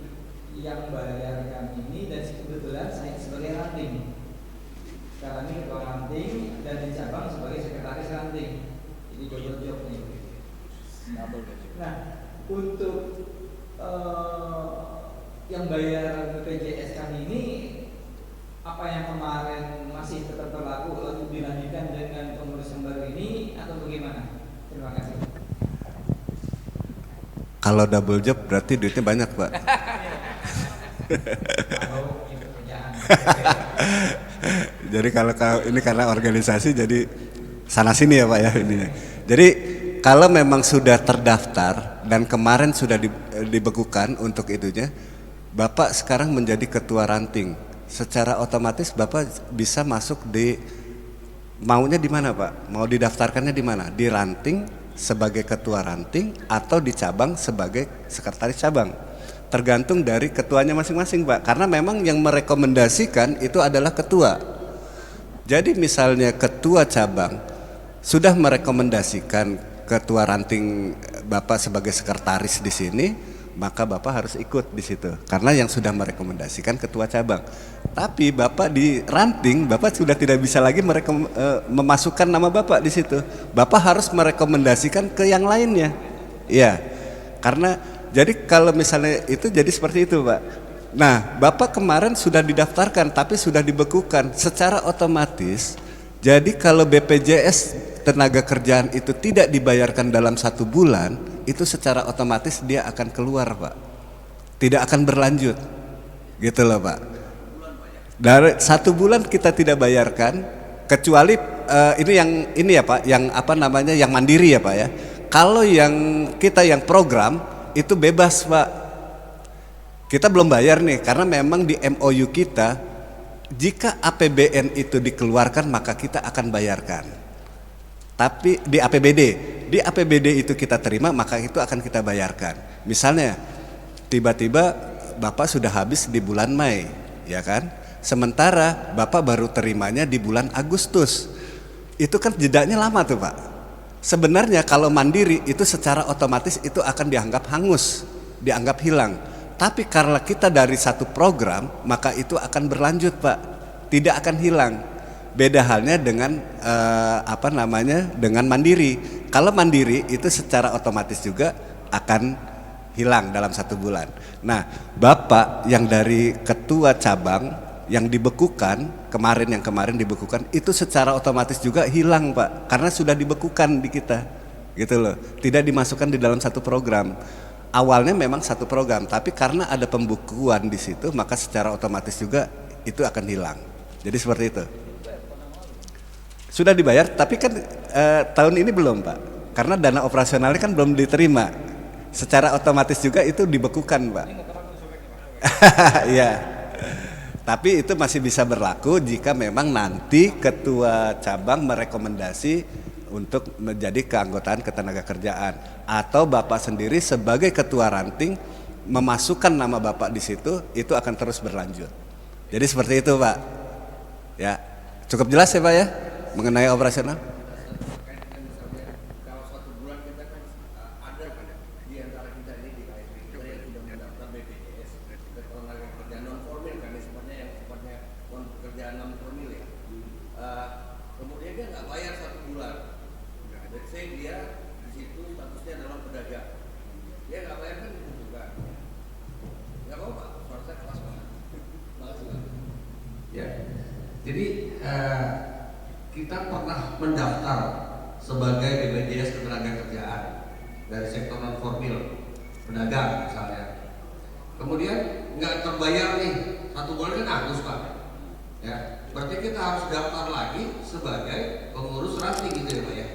yang bayarkan ini dan kebetulan saya sebagai ranting. Sekarang ini ketua ranting dan di cabang sebagai sekretaris ranting. Jadi double job nih. Nah untuk yang bayar BPJS kami ini apa yang kemarin masih tetap berlaku lalu dilanjutkan dengan pengurus yang baru ini atau bagaimana? Terima kasih. Kalau double job berarti duitnya banyak Pak. Jadi kalau ini karena organisasi jadi sana sini ya Pak ya ininya. Jadi kalau memang sudah terdaftar dan kemarin sudah dibekukan untuk itunya, Bapak sekarang menjadi ketua ranting. Secara otomatis Bapak bisa masuk di maunya di mana Pak? Mau didaftarkannya di mana? Di ranting sebagai ketua ranting atau di cabang sebagai sekretaris cabang. Tergantung dari ketuanya masing-masing Pak. Karena memang yang merekomendasikan itu adalah ketua. Jadi misalnya ketua cabang sudah merekomendasikan ketua ranting Bapak sebagai sekretaris di sini, maka Bapak harus ikut di situ karena yang sudah merekomendasikan ketua cabang. Tapi Bapak di ranting, Bapak sudah tidak bisa lagi memasukkan nama Bapak di situ. Bapak harus merekomendasikan ke yang lainnya. Iya. Karena jadi kalau misalnya itu jadi seperti itu, Pak. Nah, Bapak kemarin sudah didaftarkan tapi sudah dibekukan secara otomatis. Jadi kalau BPJS Tenaga Kerjaan itu tidak dibayarkan dalam 1 bulan, itu secara otomatis dia akan keluar Pak, tidak akan berlanjut gitu loh Pak. Dari 1 bulan kita tidak bayarkan kecuali ini ya Pak, yang apa namanya yang mandiri ya Pak ya. Kalau yang kita yang program itu bebas Pak, kita belum bayar nih karena memang di MOU kita jika APBN itu dikeluarkan maka kita akan bayarkan. Tapi di APBD itu kita terima maka itu akan kita bayarkan. Misalnya tiba-tiba Bapak sudah habis di bulan Mei, ya kan? Sementara Bapak baru terimanya di bulan Agustus. Itu kan jedanya lama tuh Pak. Sebenarnya kalau mandiri itu secara otomatis itu akan dianggap hangus, dianggap hilang. Tapi karena kita dari satu program maka itu akan berlanjut Pak, tidak akan hilang. Beda halnya dengan dengan mandiri. Kalau mandiri itu secara otomatis juga akan hilang dalam 1 bulan. Nah, Bapak yang dari ketua cabang yang dibekukan kemarin dibekukan itu secara otomatis juga hilang Pak, karena sudah dibekukan di kita, gitu loh. Tidak dimasukkan di dalam satu program. Awalnya memang satu program, tapi karena ada pembukuan di situ, maka secara otomatis juga itu akan hilang. Jadi seperti itu. Sudah dibayar, tapi kan tahun ini belum Pak, karena dana operasionalnya kan belum diterima. Secara otomatis juga itu dibekukan Pak. Iya. Tapi itu masih bisa berlaku jika memang nanti ketua cabang merekomendasi untuk menjadi keanggotaan ketenagakerjaan atau Bapak sendiri sebagai ketua ranting memasukkan nama Bapak di situ, itu akan terus berlanjut. Jadi seperti itu Pak. Ya, cukup jelas ya Pak ya? Mengenai operasional. Kalau 1 bulan kita kan ada di antara kita ini di KSP kita yang sudah mendaftar BPJS ketenagakerjaan non formal kan sifatnya yang sifatnya pekerjaan non formal ya. Kemudian dia nggak bayar 1 bulan. Let's say dia di situ statusnya adalah pedagang. Dia nggak bayar kan itu juga. Nggak apa-apa, suara saya keras banget. Makasih Pak. Ya, jadi kita pernah mendaftar sebagai BPJS Ketenagakerjaan dari sektor non formil. pedagang misalnya. Kemudian nggak terbayar nih, 1 bulan kan hangus Pak. Ya, berarti kita harus daftar lagi sebagai pengurus ranting gitu ya Pak ya.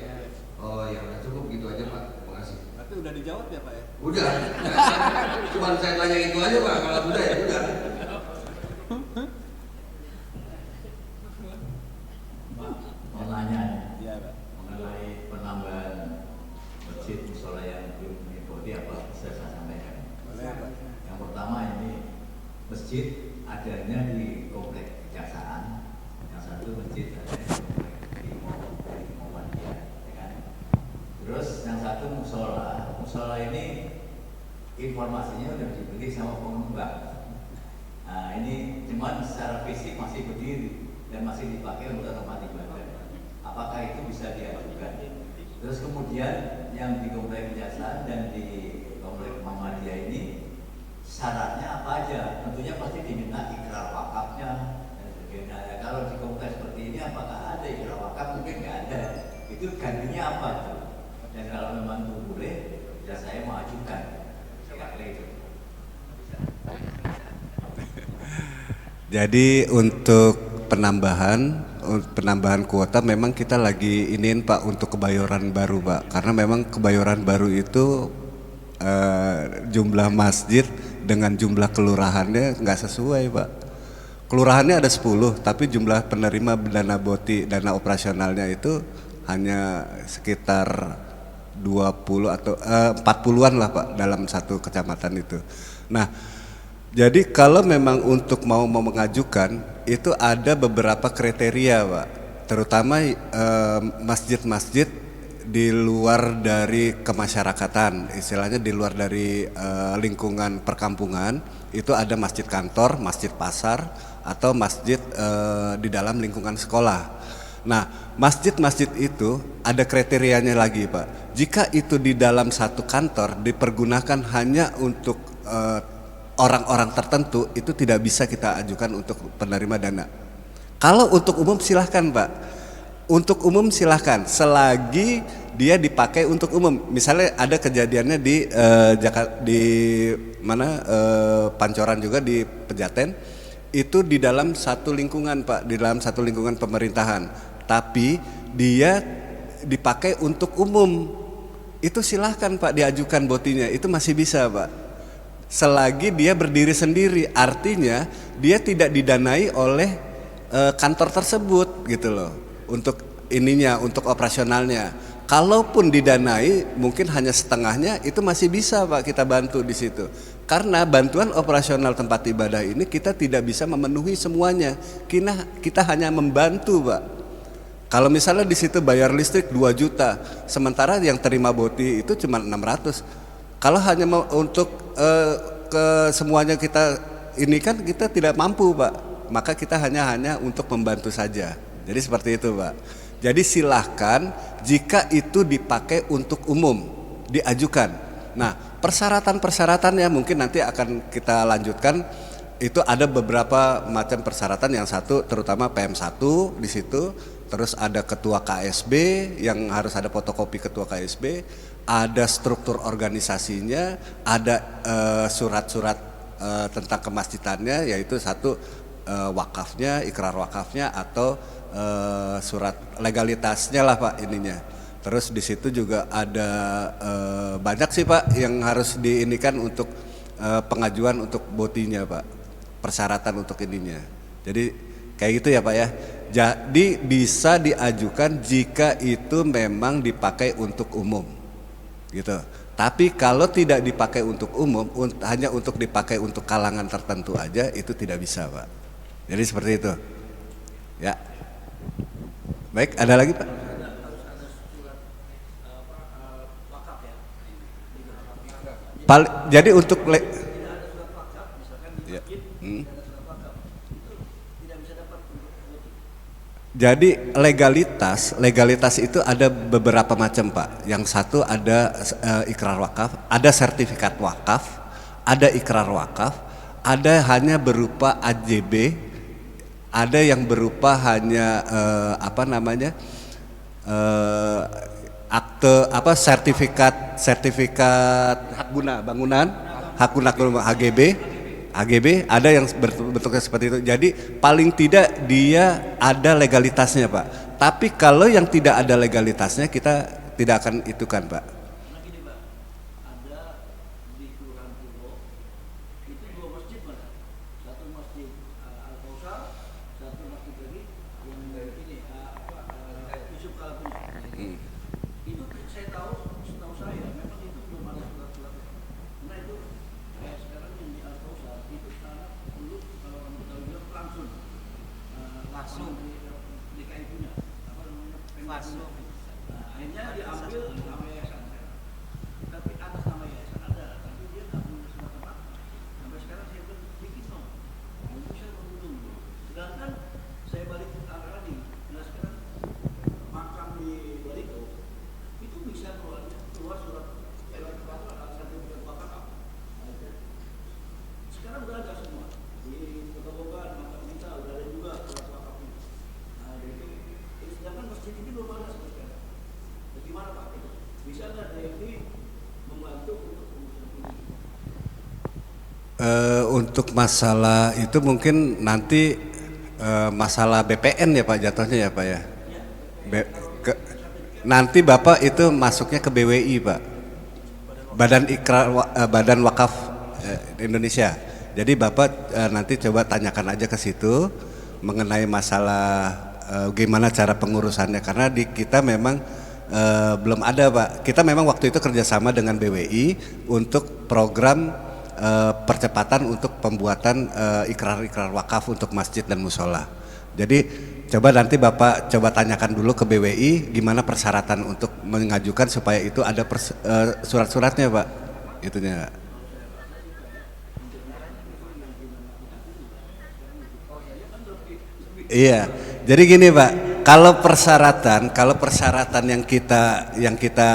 Oh ya udah cukup gitu aja Pak. Terima kasih. Berarti udah dijawab ya Pak ya? Udah. Cuman saya tanya itu aja Pak. Kalau udah ya udah. Mau nanya Iya Pak. mengenai penambahan masjid musola yang belum mengikuti apa bisa saya sampaikan. Boleh Pak. Yang pertama ini masjid adanya di komplek Kejaksaan, yang satu masjid adanya di Muhammadiyah, ya kan? Terus yang satu musola ini informasinya udah dibeli sama pengembang. Nah ini cuman secara fisik masih berdiri dan masih dipakai untuk tempat ibadah. Apakah itu bisa diajukan? Terus kemudian yang di komplek Kejaksaan dan di komplek Muhammadiyah ini syaratnya apa aja? Tentunya pasti diminta ikrar wakafnya dan sebagainya. Ya, kalau di kompleks seperti ini apakah ada ikrar wakaf? Mungkin nggak ada. Itu gantinya apa tuh? Dan kalau memang itu boleh, ya saya mau ajukan. Itu. Jadi untuk penambahan kuota memang kita lagi iniin Pak untuk Kebayoran Baru Pak, karena memang Kebayoran Baru itu jumlah masjid dengan jumlah kelurahannya nggak sesuai Pak. Kelurahannya ada 10, tapi jumlah penerima dana BOTI, dana operasionalnya itu hanya sekitar 20 atau 40-an lah Pak dalam satu kecamatan itu. Nah, jadi kalau memang untuk mau mengajukan itu ada beberapa kriteria Pak, terutama masjid-masjid di luar dari kemasyarakatan, istilahnya di luar dari lingkungan perkampungan, itu ada masjid kantor, masjid pasar, atau masjid di dalam lingkungan sekolah. Nah, masjid-masjid itu ada kriterianya lagi Pak. Jika itu di dalam satu kantor dipergunakan hanya untuk orang-orang tertentu, itu tidak bisa kita ajukan untuk penerima dana. Kalau untuk umum silahkan Pak. Untuk umum silahkan, selagi dia dipakai untuk umum. Misalnya ada kejadiannya di Pancoran juga di Pejaten, itu di dalam satu lingkungan Pak, di dalam satu lingkungan pemerintahan. Tapi dia dipakai untuk umum, itu silahkan Pak diajukan BOTI-nya, itu masih bisa Pak. Selagi dia berdiri sendiri, artinya dia tidak didanai oleh kantor tersebut gitu loh. Untuk ininya, untuk operasionalnya. Kalaupun didanai mungkin hanya setengahnya, itu masih bisa Pak kita bantu di situ. Karena bantuan operasional tempat ibadah ini kita tidak bisa memenuhi semuanya. Kita hanya membantu Pak. Kalau misalnya di situ bayar listrik 2 juta, sementara yang terima BOTI itu cuma 600. Kalau hanya untuk ke semuanya kita ini kan kita tidak mampu Pak. Maka kita hanya untuk membantu saja. Jadi seperti itu Pak. Jadi silahkan jika itu dipakai untuk umum diajukan. Nah, persyaratan-persyaratannya mungkin nanti akan kita lanjutkan. Itu ada beberapa macam persyaratan, yang satu terutama PM1 di situ. Terus ada ketua KSB yang harus ada fotokopi ketua KSB, ada struktur organisasinya, ada surat-surat tentang kemasjidannya, yaitu satu wakafnya, ikrar wakafnya, atau surat legalitasnya lah Pak ininya. Terus di situ juga ada banyak sih Pak yang harus diinikan untuk pengajuan untuk BOTI-nya Pak, persyaratan untuk ininya. Jadi kayak gitu ya Pak ya. Jadi bisa diajukan jika itu memang dipakai untuk umum gitu. Tapi kalau tidak dipakai untuk umum, hanya untuk dipakai untuk kalangan tertentu aja, itu tidak bisa Pak. Jadi seperti itu ya. Baik, ada lagi Pak? Jadi untuk Jadi legalitas itu ada beberapa macam Pak. Yang satu ada ikrar wakaf, ada sertifikat wakaf, ada ikrar wakaf, ada hanya berupa AJB, ada yang berupa hanya akte apa sertifikat hak guna bangunan, hak guna HGB ada yang bentuknya seperti itu. Jadi paling tidak dia ada legalitasnya Pak. Tapi kalau yang tidak ada legalitasnya kita tidak akan itukan Pak. Nah gini Pak, ada di Kelurahan Pulau itu 2 masjid Pak. Satu masjid Al-Kausar, satu masjid lagi yang ini Yusuf Kalapunya. Itu saya setahu saya memang itu belum ada surat-surat. Nah itu sekarang yang di Al-Kausar itu sana dulu kalau kamu tahu juga langsung DKI punya apa namanya langsung. Akhirnya diambil nama yayasan, tapi atas nama yayasan ada, tapi dia nggak punya surat tempat. Sampai sekarang saya bikin dong, untuk saya menguntung. Sedangkan saya balik ke arah lagi, nah sekarang makam di Barito itu bisa keluar surat sertifikat wakaf. Sekarang udah ada semua di Kota Bogor, makam kita udah ada juga surat wakafnya. Nah jadi sedangkan masjid ini belum ada sampai sekarang. Gimana Pak? Bisa nggak DMI membantu untuk pengurusan ini? Untuk masalah itu mungkin nanti masalah BPN ya Pak jatuhnya ya Pak ya. Nanti Bapak itu masuknya ke BWI Pak, Badan Wakaf Indonesia. Jadi Bapak nanti coba tanyakan aja ke situ mengenai masalah gimana cara pengurusannya, karena di kita memang belum ada Pak. Kita memang waktu itu kerjasama dengan BWI untuk program percepatan untuk pembuatan ikrar-ikrar wakaf untuk masjid dan musola. Jadi coba nanti Bapak coba tanyakan dulu ke BWI gimana persyaratan untuk mengajukan supaya itu ada surat-suratnya Pak. Itunya. Iya. Jadi gini Pak, kalau persyaratan yang kita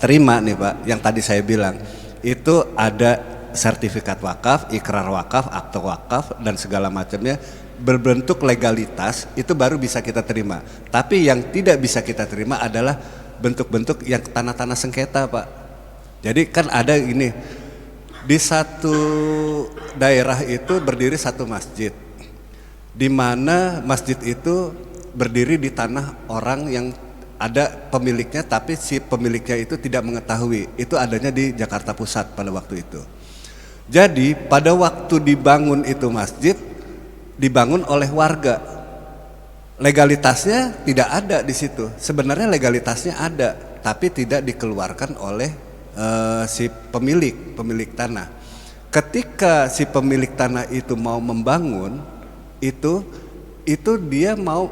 terima nih Pak, yang tadi saya bilang itu ada sertifikat wakaf, ikrar wakaf, akte wakaf dan segala macamnya berbentuk legalitas, itu baru bisa kita terima. Tapi yang tidak bisa kita terima adalah bentuk-bentuk yang tanah-tanah sengketa Pak. Jadi kan ada ini, di satu daerah itu berdiri satu masjid, di mana masjid itu berdiri di tanah orang yang ada pemiliknya, tapi si pemiliknya itu tidak mengetahui. Itu adanya di Jakarta Pusat pada waktu itu. Jadi pada waktu dibangun itu masjid dibangun oleh warga. Legalitasnya tidak ada di situ. Sebenarnya legalitasnya ada, tapi tidak dikeluarkan oleh si pemilik tanah. Ketika si pemilik tanah itu mau membangun, itu dia mau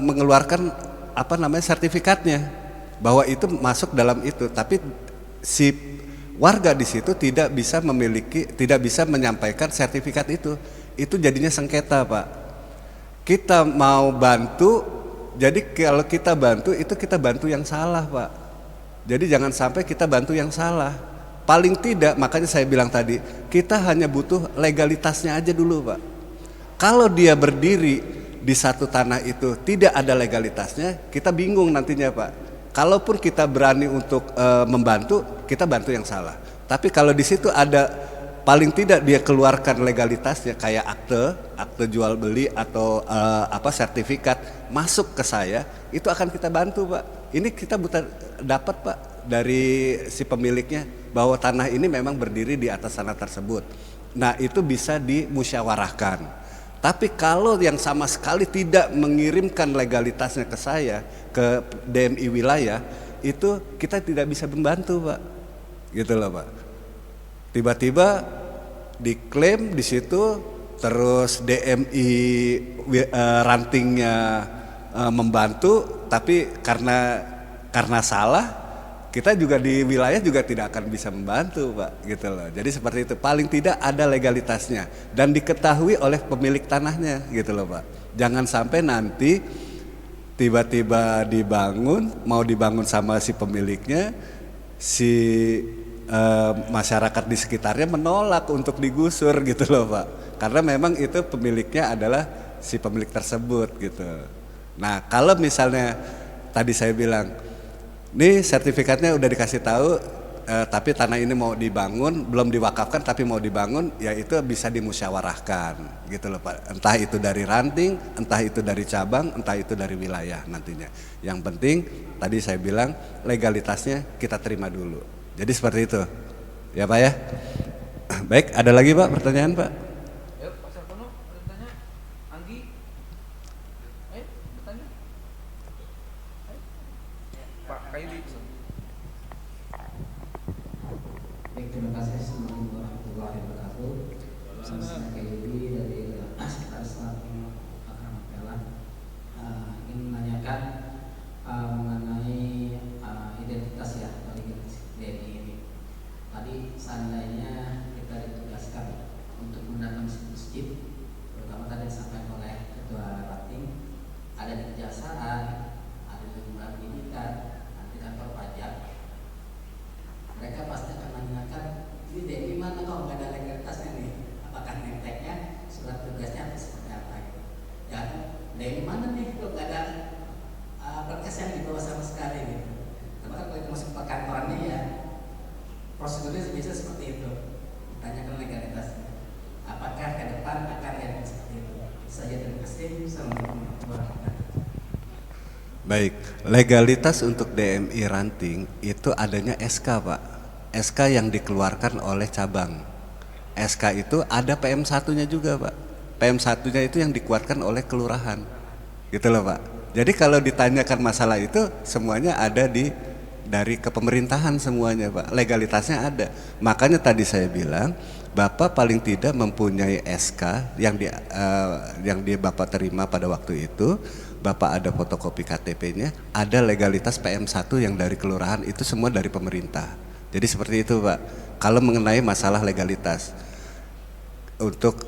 mengeluarkan sertifikatnya bahwa itu masuk dalam itu, tapi si warga di situ tidak bisa menyampaikan sertifikat itu jadinya sengketa Pak. Kita mau bantu, jadi kalau kita bantu itu kita bantu yang salah Pak. Jadi jangan sampai kita bantu yang salah. Paling tidak, makanya saya bilang tadi, kita hanya butuh legalitasnya aja dulu Pak. Kalau dia berdiri di satu tanah itu tidak ada legalitasnya, kita bingung nantinya Pak. Kalaupun kita berani untuk membantu, kita bantu yang salah. Tapi kalau di situ ada, paling tidak dia keluarkan legalitasnya kayak akte jual beli atau sertifikat masuk ke saya, itu akan kita bantu Pak. Ini kita dapat Pak dari si pemiliknya bahwa tanah ini memang berdiri di atas tanah tersebut. Nah itu bisa dimusyawarahkan. Tapi kalau yang sama sekali tidak mengirimkan legalitasnya ke saya, ke DMI wilayah, itu kita tidak bisa membantu Pak. Gitu loh Pak. Tiba-tiba diklaim di situ, terus DMI rantingnya membantu, tapi karena salah, kita juga di wilayah juga tidak akan bisa membantu Pak, gitu loh. Jadi seperti itu, paling tidak ada legalitasnya dan diketahui oleh pemilik tanahnya, gitu loh Pak. Jangan sampai nanti tiba-tiba mau dibangun sama si pemiliknya, si masyarakat di sekitarnya menolak untuk digusur, gitu loh Pak. Karena memang itu pemiliknya adalah si pemilik tersebut, gitu. Nah kalau misalnya tadi saya bilang, nih sertifikatnya udah dikasih tahu, tapi tanah ini mau dibangun, belum diwakafkan tapi mau dibangun, ya itu bisa dimusyawarahkan gitu loh Pak. Entah itu dari ranting, entah itu dari cabang, entah itu dari wilayah nantinya. Yang penting tadi saya bilang legalitasnya kita terima dulu. Jadi seperti itu ya Pak ya. Baik, ada lagi Pak pertanyaan Pak? Ayo Pak Sarpono, bertanya. Anggi, ayo bertanya. Ayo. Pak Kaili. Baik, terima kasih. Assalamualaikum warahmatullahi wabarakatuh. Saya Kaili dari Sekretaris Lampung Akram Pela. Ingin menanyakan mengenai identitas ya dari DNI ini. Tadi seandainya kita ditugaskan untuk mendatangi masjid, terutama tadi disampaikan oleh Ketua Ranting, ada di kejaksaan, ada di lembaga pendidikan, nanti kantor pajak, mereka pasti akan menanyakan ini DNI mana kok nggak ada legalitasnya nih, apakah ngeteknya surat tugasnya atau seperti apa gitu. Dan DNI mana nih kok nggak ada berkas yang dibawa sama sekali gitu. Karena kalau itu masuk ke kantornya ya prosedurnya biasa seperti itu, ditanyakan legalitasnya. Apakah ke depan akan ada seperti itu? Saya terima kasih. Assalamualaikum warahmatullahi wabarakatuh. Baik, legalitas untuk DMI Ranting itu adanya SK Pak. SK yang dikeluarkan oleh cabang. SK itu ada PM1-nya juga Pak. PM1-nya itu yang dikuatkan oleh kelurahan. Gitu loh Pak. Jadi kalau ditanyakan masalah itu semuanya ada dari kepemerintahan semuanya Pak. Legalitasnya ada. Makanya tadi saya bilang Bapak paling tidak mempunyai SK yang Bapak terima pada waktu itu. Bapak ada fotokopi KTP-nya, ada legalitas PM1 yang dari kelurahan, itu semua dari pemerintah. Jadi seperti itu Pak. Kalau mengenai masalah legalitas untuk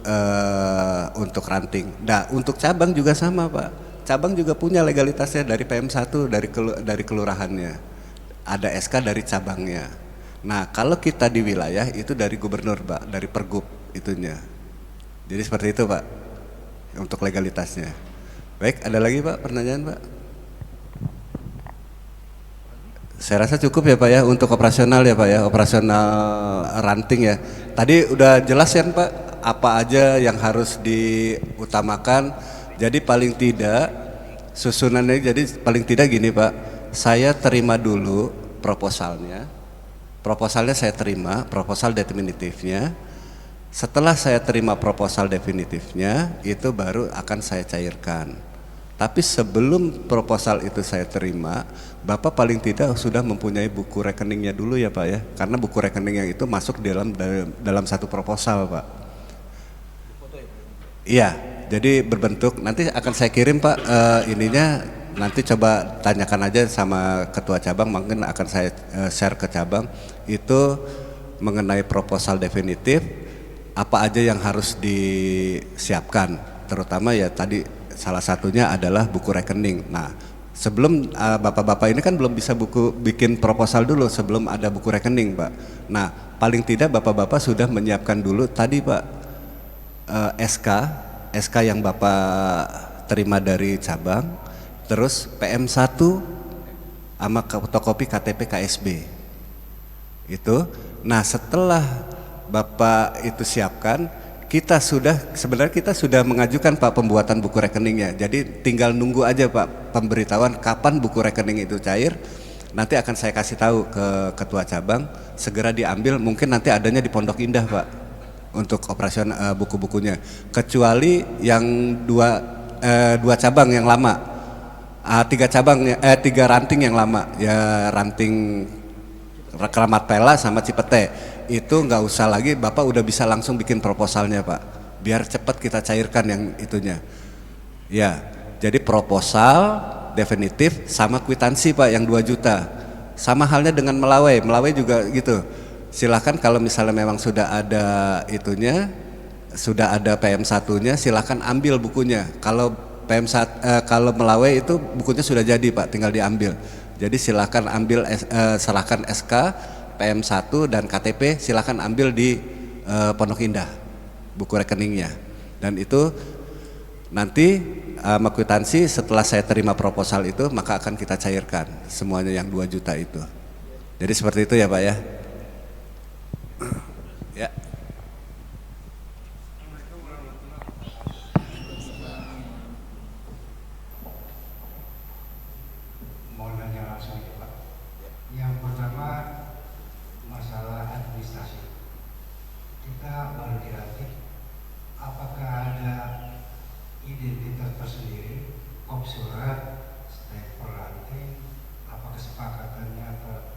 ranting. Nah, untuk cabang juga sama Pak. Cabang juga punya legalitasnya dari PM1 dari kelurahannya. Ada SK dari cabangnya. Nah, kalau kita di wilayah itu dari gubernur Pak, dari pergub itunya. Jadi seperti itu Pak untuk legalitasnya. Baik, ada lagi Pak pertanyaan Pak? Saya rasa cukup ya Pak ya untuk operasional ya Pak ya, operasional ranting ya. Tadi udah jelas ya Pak apa aja yang harus diutamakan. Jadi paling tidak susunannya, jadi paling tidak gini Pak, saya terima dulu proposalnya saya terima, proposal definitifnya. Setelah saya terima proposal definitifnya, itu baru akan saya cairkan. Tapi sebelum proposal itu saya terima, Bapak paling tidak sudah mempunyai buku rekeningnya dulu ya Pak ya, karena buku rekeningnya itu masuk dalam satu proposal Pak. Iya. Jadi berbentuk, nanti akan saya kirim Pak ininya, nanti coba tanyakan aja sama ketua cabang, mungkin akan saya share ke cabang, itu mengenai proposal definitif, apa aja yang harus disiapkan, terutama ya tadi salah satunya adalah buku rekening. Nah sebelum bapak-bapak ini kan belum bisa bikin proposal dulu sebelum ada buku rekening Pak. Nah paling tidak bapak-bapak sudah menyiapkan dulu tadi Pak SK yang Bapak terima dari cabang, terus PM1 sama fotokopi KTP KSB itu. Nah setelah Bapak itu siapkan, sebenarnya kita sudah mengajukan Pak pembuatan buku rekeningnya. Jadi tinggal nunggu aja Pak pemberitahuan kapan buku rekening itu cair. Nanti akan saya kasih tahu ke ketua cabang, segera diambil, mungkin nanti adanya di Pondok Indah Pak untuk operasional buku-bukunya, kecuali yang dua cabang yang lama, tiga ranting yang lama ya, ranting Kramat Pela sama Cipete itu nggak usah lagi, Bapak udah bisa langsung bikin proposalnya Pak, biar cepat kita cairkan yang itunya ya. Jadi proposal definitif sama kwitansi Pak yang 2 juta, sama halnya dengan Melawai juga gitu. Silahkan kalau misalnya memang sudah ada itunya, sudah ada PM1-nya, silahkan ambil bukunya. Kalau kalau Melawai itu bukunya sudah jadi Pak, tinggal diambil. Jadi silahkan ambil, serahkan SK, PM1 dan KTP, silahkan ambil di Pondok Indah, buku rekeningnya. Dan itu Nanti sama kwitansi setelah saya terima proposal itu maka akan kita cairkan semuanya yang 2 juta itu. Jadi seperti itu ya Pak ya. Ya. Mau nanya langsung ya Pak. Yang pertama masalah administrasi. Kita baru dilantik, apakah ada identitas tersendiri, kop surat, stempel ranting, apa kesepakatannya atau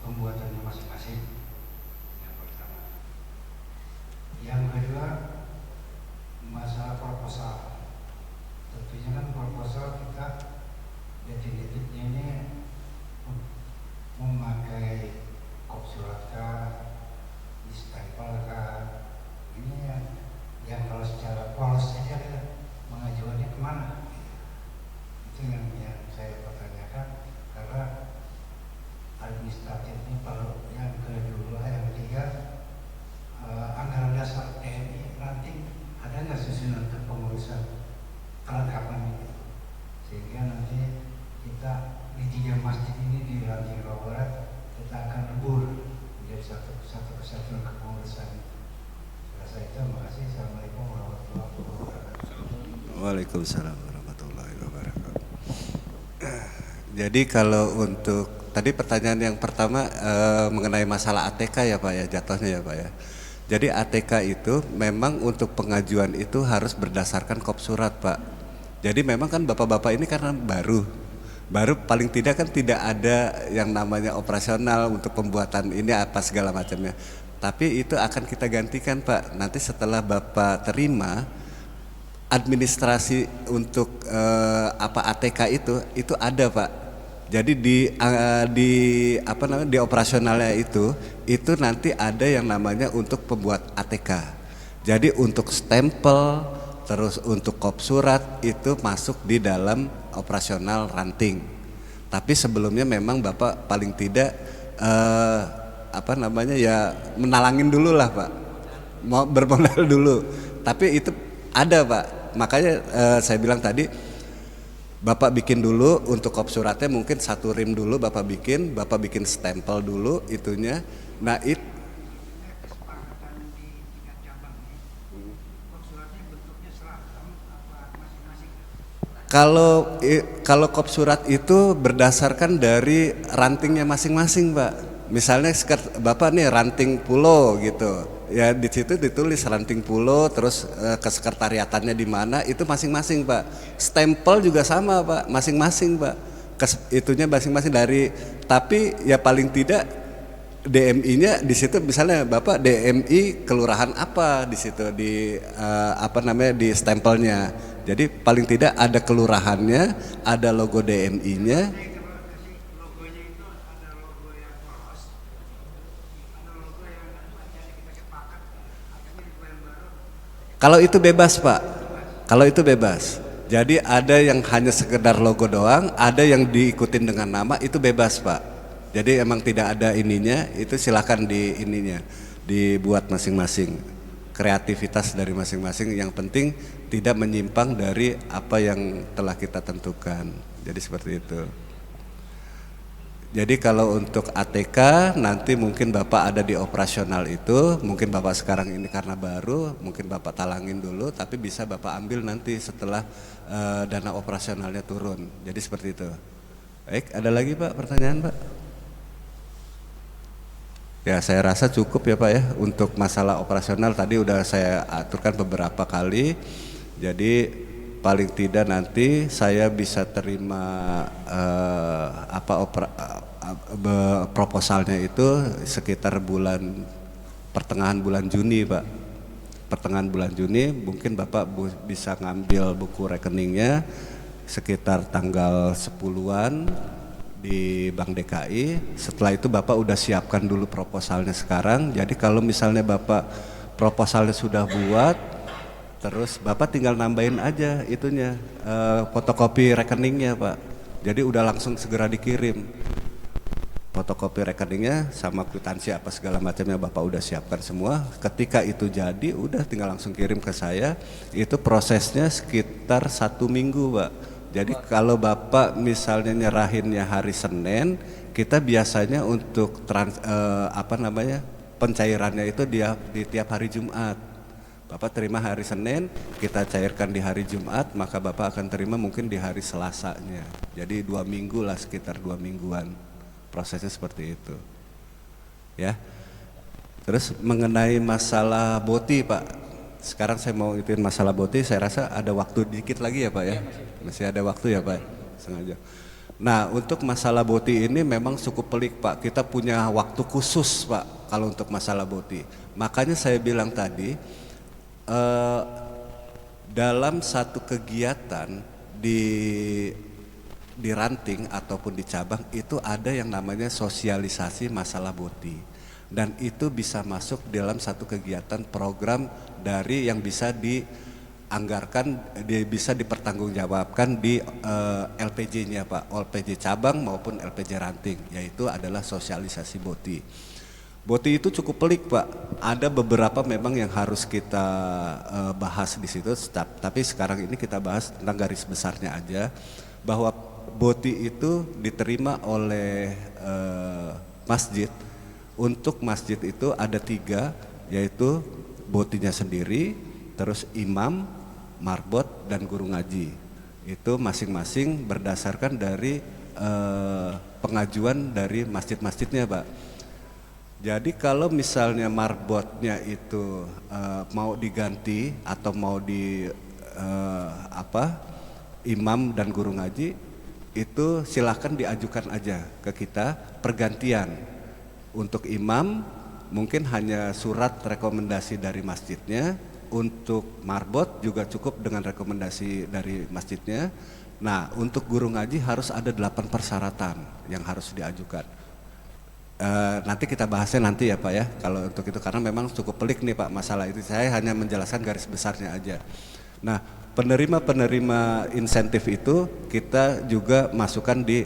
pembuatannya masing-masing? Yang pertama. Yang kedua, masalah proposal. Tentunya kan proposal kita definitifnya ini memakai kop surat kah, stempel kah, ini yang kalau secara polos saja kita mengajukannya kemana? Itu yang saya pertanyakan, karena administratifnya kalau yang kedua, yang ketiga, anggaran dasar TNI nanti ada nggak susunan kepengurusan kelengkapan itu, sehingga nanti kita di 3 masjid ini di Ranting Jawa Barat kita akan lebur menjadi satu kesatuan kepengurusan. Saya itu, terima kasih. Assalamualaikum warahmatullahi wabarakatuh. Waalaikumsalam warahmatullahi wabarakatuh. Jadi kalau untuk tadi pertanyaan yang pertama mengenai masalah ATK ya Pak ya, jatuhnya ya Pak ya. Jadi ATK itu memang untuk pengajuan itu harus berdasarkan kop surat Pak. Jadi memang kan bapak-bapak ini karena baru paling tidak kan tidak ada yang namanya operasional untuk pembuatan ini apa segala macamnya. Tapi itu akan kita gantikan Pak. Nanti setelah Bapak terima administrasi untuk apa ATK itu ada Pak. Jadi di operasionalnya itu nanti ada yang namanya untuk pembuat ATK. Jadi untuk stempel terus untuk kop surat itu masuk di dalam operasional ranting. Tapi sebelumnya memang Bapak paling tidak ya menalangin dulu lah Pak, mau bermodal dulu. Tapi itu ada Pak, makanya saya bilang tadi Bapak bikin dulu untuk kop suratnya mungkin 1 rim dulu Bapak bikin stempel dulu itunya. Nah itu kalau kop surat itu berdasarkan dari rantingnya masing-masing Pak. Misalnya Bapak nih ranting pulau gitu, ya di situ ditulis ranting pulau, terus kesekretariatannya di mana itu masing-masing Pak. Stempel juga sama Pak, masing-masing Pak. Itunya masing-masing dari, tapi ya paling tidak DMI-nya di situ misalnya Bapak DMI kelurahan apa di situ di di stempelnya. Jadi paling tidak ada kelurahannya, ada logo DMI-nya. Kalau itu bebas Pak, kalau itu bebas. Jadi ada yang hanya sekedar logo doang, ada yang diikutin dengan nama, itu bebas Pak. Jadi emang tidak ada ininya, itu silakan dibuat masing-masing. Kreativitas dari masing-masing, yang penting tidak menyimpang dari apa yang telah kita tentukan. Jadi seperti itu. Jadi kalau untuk ATK nanti mungkin Bapak ada di operasional itu, mungkin Bapak sekarang ini karena baru, mungkin Bapak talangin dulu, tapi bisa Bapak ambil nanti setelah dana operasionalnya turun. Jadi seperti itu. Baik, ada lagi Pak pertanyaan Pak? Ya saya rasa cukup ya Pak ya, untuk masalah operasional tadi udah saya aturkan beberapa kali. Jadi paling tidak nanti saya bisa terima proposalnya itu sekitar pertengahan bulan Juni Pak. Pertengahan bulan Juni mungkin Bapak bisa ngambil buku rekeningnya sekitar tanggal 10-an di Bank DKI. Setelah itu Bapak udah siapkan dulu proposalnya sekarang. Jadi kalau misalnya Bapak proposalnya sudah buat, terus Bapak tinggal nambahin aja itunya fotokopi rekeningnya Pak. Jadi udah langsung segera dikirim fotokopi rekeningnya sama kwitansi apa segala macamnya Bapak udah siapkan semua. Ketika itu jadi udah tinggal langsung kirim ke saya. Itu prosesnya sekitar 1 minggu Pak. Jadi kalau Bapak misalnya nyerahinnya hari Senin, kita biasanya untuk pencairannya itu di tiap hari Jumat. Bapak terima hari Senin, kita cairkan di hari Jumat, maka Bapak akan terima mungkin di hari Selasanya. Jadi 2 minggu lah, sekitar 2 mingguan. Prosesnya seperti itu. Ya. Terus mengenai masalah BOTI Pak. Sekarang saya mau ituin masalah BOTI, saya rasa ada waktu dikit lagi ya Pak ya. Masih ada waktu ya Pak. Sengaja. Nah, untuk masalah BOTI ini memang cukup pelik Pak. Kita punya waktu khusus Pak kalau untuk masalah BOTI. Makanya saya bilang tadi dalam satu kegiatan di ranting ataupun di cabang itu ada yang namanya sosialisasi masalah BOTI, dan itu bisa masuk dalam satu kegiatan program dari yang bisa dianggarkan, bisa dipertanggungjawabkan di LPJ-nya Pak, LPJ cabang maupun LPJ ranting, yaitu adalah sosialisasi BOTI. BOTI itu cukup pelik Pak, ada beberapa memang yang harus kita bahas di situ, tapi sekarang ini kita bahas tentang garis besarnya aja, bahwa BOTI itu diterima oleh masjid. Untuk masjid itu ada 3, yaitu BOTI-nya sendiri, terus imam, marbot, dan guru ngaji. Itu masing-masing berdasarkan dari pengajuan dari masjid-masjidnya Pak. Jadi kalau misalnya marbotnya itu mau diganti atau mau imam dan guru ngaji, itu silahkan diajukan aja ke kita pergantian. Untuk imam mungkin hanya surat rekomendasi dari masjidnya, untuk marbot juga cukup dengan rekomendasi dari masjidnya. Nah, untuk guru ngaji harus ada 8 persyaratan yang harus diajukan. Nanti kita bahasnya nanti ya Pak ya, kalau untuk itu, karena memang cukup pelik nih Pak masalah itu. Saya hanya menjelaskan garis besarnya aja. Nah, penerima insentif itu kita juga masukkan di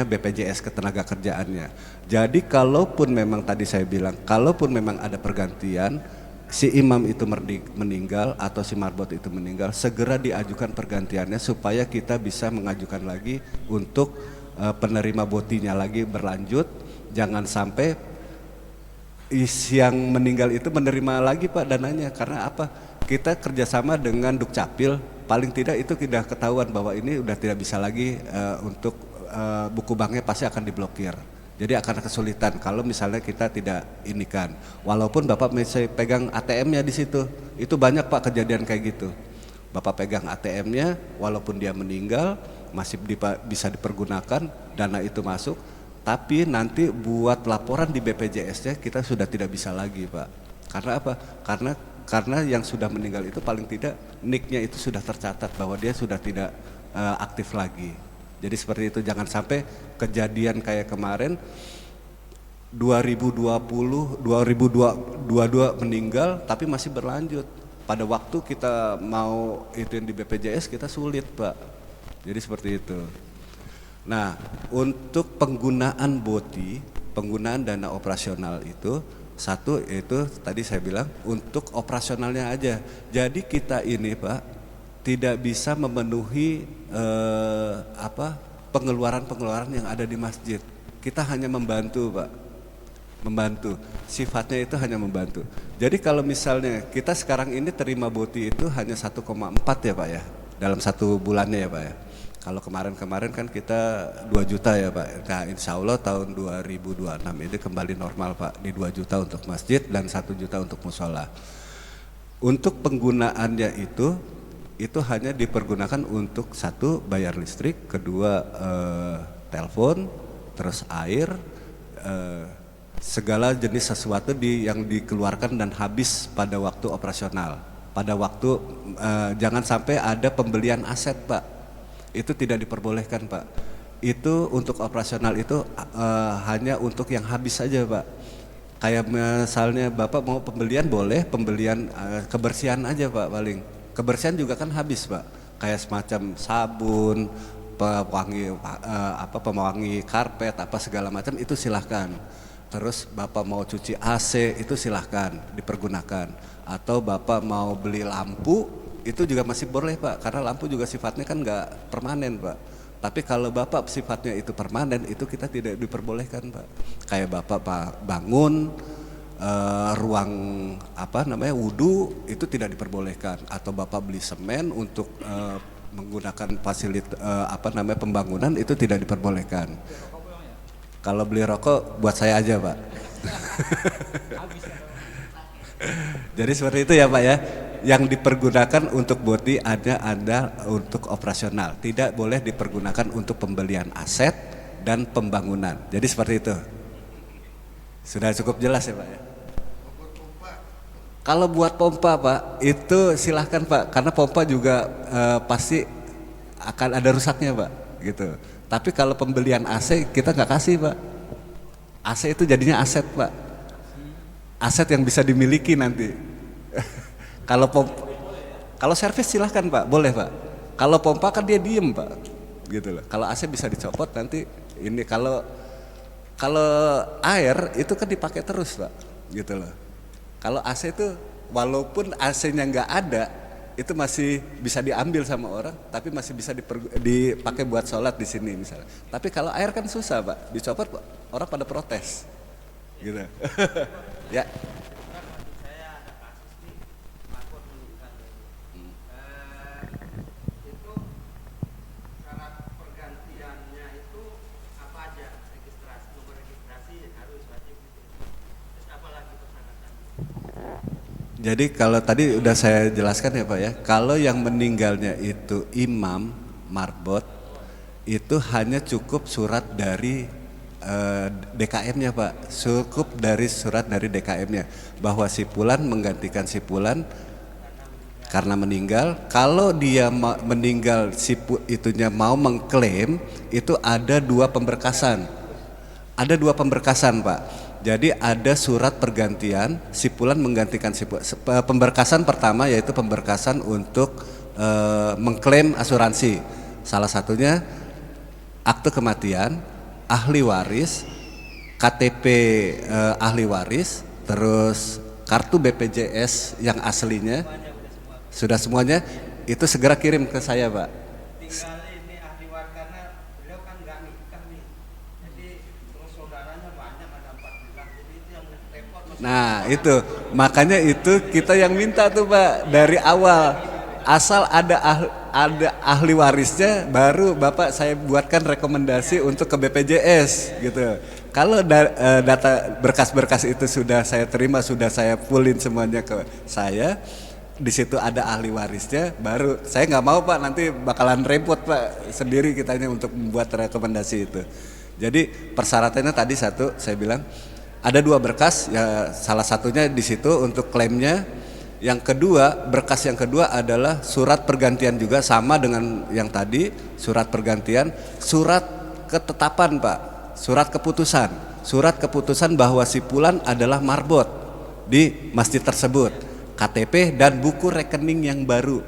BPJS ketenagakerjaannya. Jadi kalaupun memang tadi saya bilang, kalaupun memang ada pergantian, si imam itu meninggal atau si marbot itu meninggal, segera diajukan pergantiannya supaya kita bisa mengajukan lagi untuk penerima BOTI-nya lagi berlanjut. Jangan sampai yang meninggal itu menerima lagi Pak dananya, karena apa? Kita kerjasama dengan Dukcapil, paling tidak itu tidak ketahuan bahwa ini udah tidak bisa lagi untuk buku banknya pasti akan diblokir. Jadi akan kesulitan kalau misalnya kita tidak inikan. Walaupun Bapak masih pegang ATM-nya di situ, itu banyak Pak kejadian kayak gitu. Bapak pegang ATM-nya, walaupun dia meninggal masih bisa dipergunakan, dana itu masuk, tapi nanti buat laporan di BPJS-nya kita sudah tidak bisa lagi Pak. Karena apa? Karena yang sudah meninggal itu paling tidak NIK-nya itu sudah tercatat bahwa dia sudah tidak aktif lagi. Jadi seperti itu, jangan sampai kejadian kayak kemarin 2022 meninggal tapi masih berlanjut. Pada waktu kita mau ituin di BPJS kita sulit Pak. Jadi seperti itu. Nah, untuk penggunaan BOTI, penggunaan dana operasional itu, satu yaitu tadi saya bilang untuk operasionalnya aja. Jadi kita ini Pak tidak bisa memenuhi pengeluaran yang ada di masjid. Kita hanya membantu Pak, membantu. Sifatnya itu hanya membantu. Jadi kalau misalnya kita sekarang ini terima BOTI itu hanya 1,4 ya Pak ya, dalam 1 bulannya ya Pak ya. Kalau kemarin kan kita 2 juta ya Pak. Nah, insya Allah tahun 2026 ini kembali normal Pak, di 2 juta untuk masjid dan 1 juta untuk musola. Untuk penggunaannya itu hanya dipergunakan untuk 1 bayar listrik, kedua telepon, terus air, segala jenis sesuatu yang dikeluarkan dan habis pada waktu operasional. Pada waktu jangan sampai ada pembelian aset Pak. Itu tidak diperbolehkan Pak. Itu untuk operasional itu hanya untuk yang habis saja Pak. Kayak misalnya Bapak mau pembelian boleh, pembelian kebersihan aja Pak paling. Kebersihan juga kan habis Pak. Kayak semacam sabun, pewangi karpet apa segala macam itu silahkan. Terus Bapak mau cuci AC itu silahkan dipergunakan. Atau Bapak mau beli lampu itu juga masih boleh Pak, karena lampu juga sifatnya kan nggak permanen Pak. Tapi kalau Bapak sifatnya itu permanen itu kita tidak diperbolehkan Pak. Kayak Bapak bangun ruang wudhu itu tidak diperbolehkan. Atau Bapak beli semen untuk menggunakan fasilitas pembangunan itu tidak diperbolehkan. Kalau beli rokok buat saya aja Pak. Jadi seperti itu ya Pak ya. Yang dipergunakan untuk bodi ada untuk operasional, tidak boleh dipergunakan untuk pembelian aset dan pembangunan. Jadi seperti itu. Sudah cukup jelas ya Pak ya. Kalau buat pompa Pak, itu silahkan Pak, karena pompa juga pasti akan ada rusaknya Pak, gitu. Tapi kalau pembelian AC kita nggak kasih Pak. AC itu jadinya aset Pak, aset yang bisa dimiliki nanti. Kalau servis silahkan Pak, boleh Pak. Kalau pompa kan dia diem Pak, gitu loh. Kalau AC bisa dicopot nanti ini. Kalau air itu kan dipakai terus Pak, gitu loh. Kalau AC itu walaupun AC-nya nggak ada, itu masih bisa diambil sama orang, tapi masih bisa dipakai buat sholat di sini misalnya. Tapi kalau air kan susah Pak, dicopot Pak, orang pada protes, gitu. Ya. Jadi kalau tadi udah saya jelaskan ya Pak ya, kalau yang meninggalnya itu imam marbot itu hanya cukup surat dari DKM-nya Pak, cukup dari surat dari DKM-nya bahwa si fulan menggantikan si fulan karena meninggal. Kalau dia meninggal itunya mau mengklaim itu ada dua pemberkasan Pak. Jadi ada surat pergantian, si fulan menggantikan si fulan. Pemberkasan pertama yaitu pemberkasan untuk mengklaim asuransi. Salah satunya akte kematian, ahli waris, KTP ahli waris, terus kartu BPJS yang aslinya. Sudah semuanya itu segera kirim ke saya Pak. Nah itu makanya itu kita yang minta tuh Pak dari awal, asal ada ahli warisnya baru Bapak saya buatkan rekomendasi untuk ke BPJS gitu. Kalau data berkas-berkas itu sudah saya terima, sudah saya fullin semuanya ke saya, di situ ada ahli warisnya, baru saya nggak mau Pak nanti bakalan repot Pak sendiri kitanya untuk membuat rekomendasi itu. Jadi persyaratannya tadi satu saya bilang ada dua berkas ya, salah satunya di situ untuk klaimnya. Yang kedua, berkas yang kedua adalah surat pergantian juga sama dengan yang tadi, surat pergantian, surat ketetapan Pak, surat keputusan bahwa si fulan adalah marbot di masjid tersebut, KTP dan buku rekening yang baru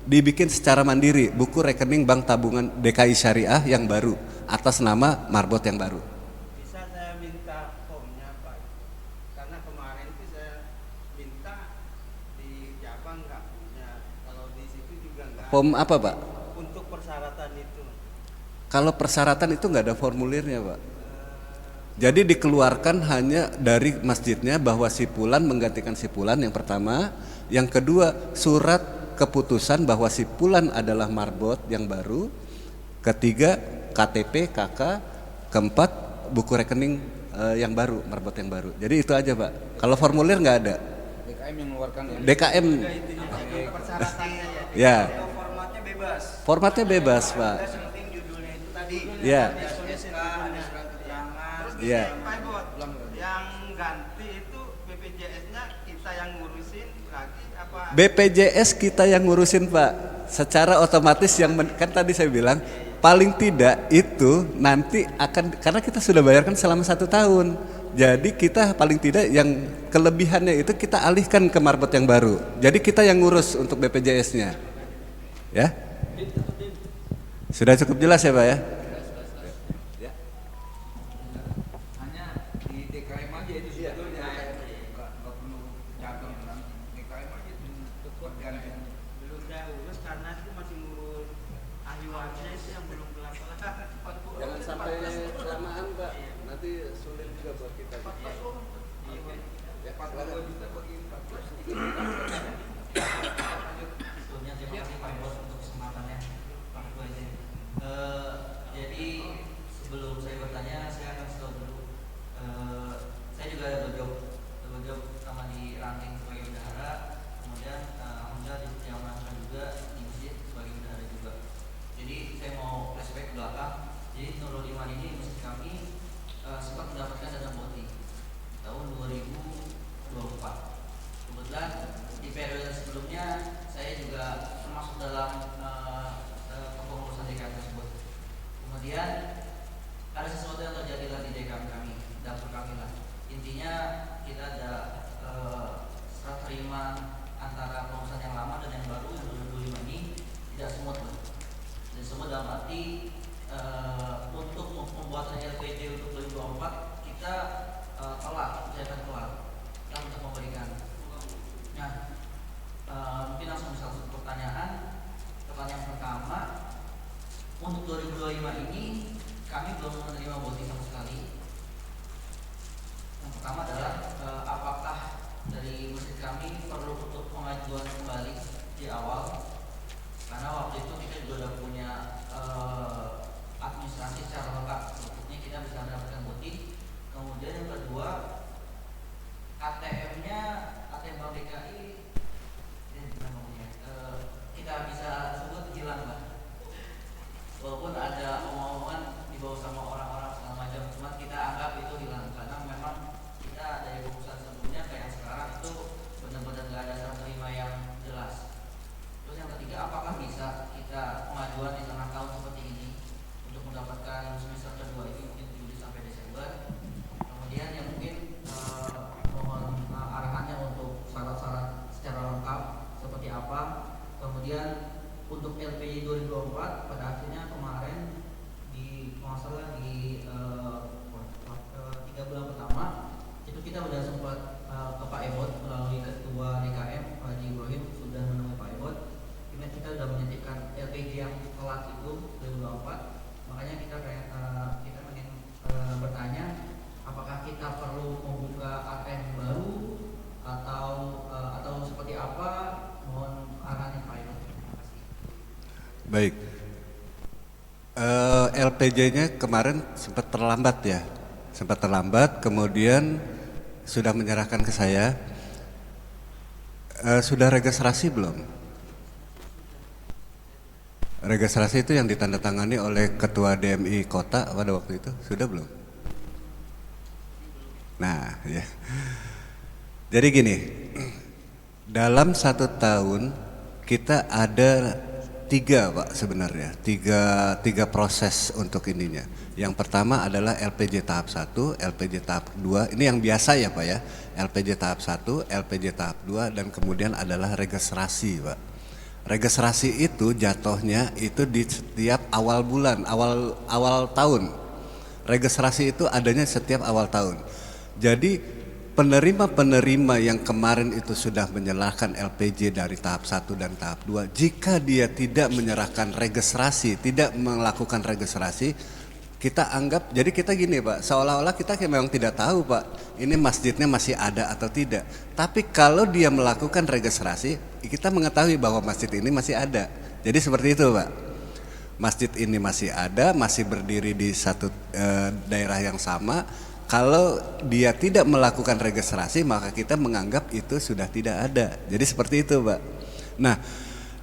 dibikin secara mandiri, buku rekening Bank Tabungan DKI Syariah yang baru atas nama marbot yang baru. Form apa Pak? Untuk persyaratan itu. Kalau persyaratan itu nggak ada formulirnya Pak. Jadi dikeluarkan hanya dari masjidnya bahwa si fulan menggantikan si fulan yang pertama. Yang kedua surat keputusan bahwa si fulan adalah marbot yang baru. Ketiga KTP KK. Keempat buku rekening yang baru, marbot yang baru. Jadi itu aja Pak. Kalau formulir nggak ada. DKM yang mengeluarkan ya. DKM. Ya. Formatnya bebas Pak. Ya. Ya. Yang ganti itu BPJS-nya kita yang ngurusin lagi apa? BPJS kita yang ngurusin Pak. Secara otomatis yang kan tadi saya bilang paling tidak itu nanti akan, karena kita sudah bayarkan selama 1 tahun. Jadi kita paling tidak yang kelebihannya itu kita alihkan ke marbot yang baru. Jadi kita yang ngurus untuk BPJS-nya. Ya. Sudah cukup jelas ya Pak ya? Hanya di DKM aja itu sebetulnya nggak perlu cabang kan, DKM aja itu pergantian. Belum udah urus karena itu masih ngurus ahli warisnya itu yang belum kelar. Jangan sampai kelamaan Pak, nanti sulit juga buat kita. Ya, 42 juta bagi 14. Sebelumnya terima kasih Pak Bos untuk kesempatannya Pak Ketua izin. Jadi sebelum saya bertanya saya akan tahu dulu. Saya juga berjob sama di ranting sebagai bendahara, kemudian alhamdulillah diamankan juga di masjid sebagai bendahara juga. Jadi saya mau flashback ke belakang. Jadi Nurul Iman ini masjid kami sempat mendapatkan dana BOTI tahun 2024. Kebetulan di periode sebelumnya saya juga termasuk dalam kepengurusan DKM tersebut. Kemudian ada sesuatu yang terjadi di DKM kami, dapur kami lah. Intinya kita ada serah terima antara pengurusan yang lama dan yang baru yang 2025 ini tidak smooth lah. Dan semua dalam arti untuk pembuatan LPJ untuk 2024 kita telat, jangan telat kita untuk memberikan. Nah, mungkin langsung bisa langsung pertanyaan pertama, untuk 2025 ini kami belum menerima BOTI sama sekali. Yang pertama adalah apakah dari masjid kami perlu untuk pengajuan kembali di awal, karena waktu itu kita juga sudah punya administrasi secara lengkap, maksudnya kita bisa mendapatkan BOTI. Kemudian yang kedua, ATM-nya, ATM Bank DKI kita bisa sebut hilang lah. Walaupun ada omongan dibawa sama orang-orang segala macam, cuma kita anggap itu hilang karena memang kita dari pengurusan sebelumnya ke yang sekarang itu benar-benar nggak ada serah terima yang jelas. Terus yang ketiga, apakah bisa kita pengajuan di tengah tahun seperti ini untuk mendapatkan semester kedua ini mungkin Juli sampai Desember. Kemudian yang mungkin mohon arahannya untuk syarat-syarat secara lengkap seperti apa. Kemudian untuk LPJ 2024 pada akhirnya kemarin di masalah di 3 bulan pertama itu kita sudah sempat ke Pak Ebot melalui Ketua DKM Pak Haji Ibrahim sudah menemui Pak Ebot. Ini kita sudah menyetikan LPJ yang telat itu 2024. Makanya kita ingin bertanya apakah kita perlu membuka ATM baru atau seperti apa, mohon arahannya Pak Ebot. Terima kasih. Baik, LPJ-nya kemarin sempat terlambat, kemudian sudah menyerahkan ke saya. Sudah registrasi belum? Registrasi itu yang ditandatangani oleh Ketua DMI Kota pada waktu itu, sudah belum? Nah, ya. Jadi gini, dalam 1 tahun kita ada 3 Pak sebenarnya, tiga proses untuk ininya. Yang pertama adalah LPJ tahap 1, LPJ tahap 2, ini yang biasa ya Pak ya, LPJ tahap 1, LPJ tahap 2, dan kemudian adalah registrasi Pak. Registrasi itu jatuhnya itu di setiap awal bulan, awal tahun. Registrasi itu adanya setiap awal tahun. Jadi penerima-penerima yang kemarin itu sudah menyerahkan LPJ dari tahap 1 dan tahap 2, jika dia tidak menyerahkan registrasi, tidak melakukan registrasi, kita anggap, jadi kita gini Pak, seolah-olah kita memang tidak tahu Pak, ini masjidnya masih ada atau tidak. Tapi kalau dia melakukan registrasi, kita mengetahui bahwa masjid ini masih ada. Jadi seperti itu Pak. Masjid ini masih ada, masih berdiri di satu daerah yang sama. Kalau dia tidak melakukan registrasi, maka kita menganggap itu sudah tidak ada. Jadi seperti itu Pak. Nah,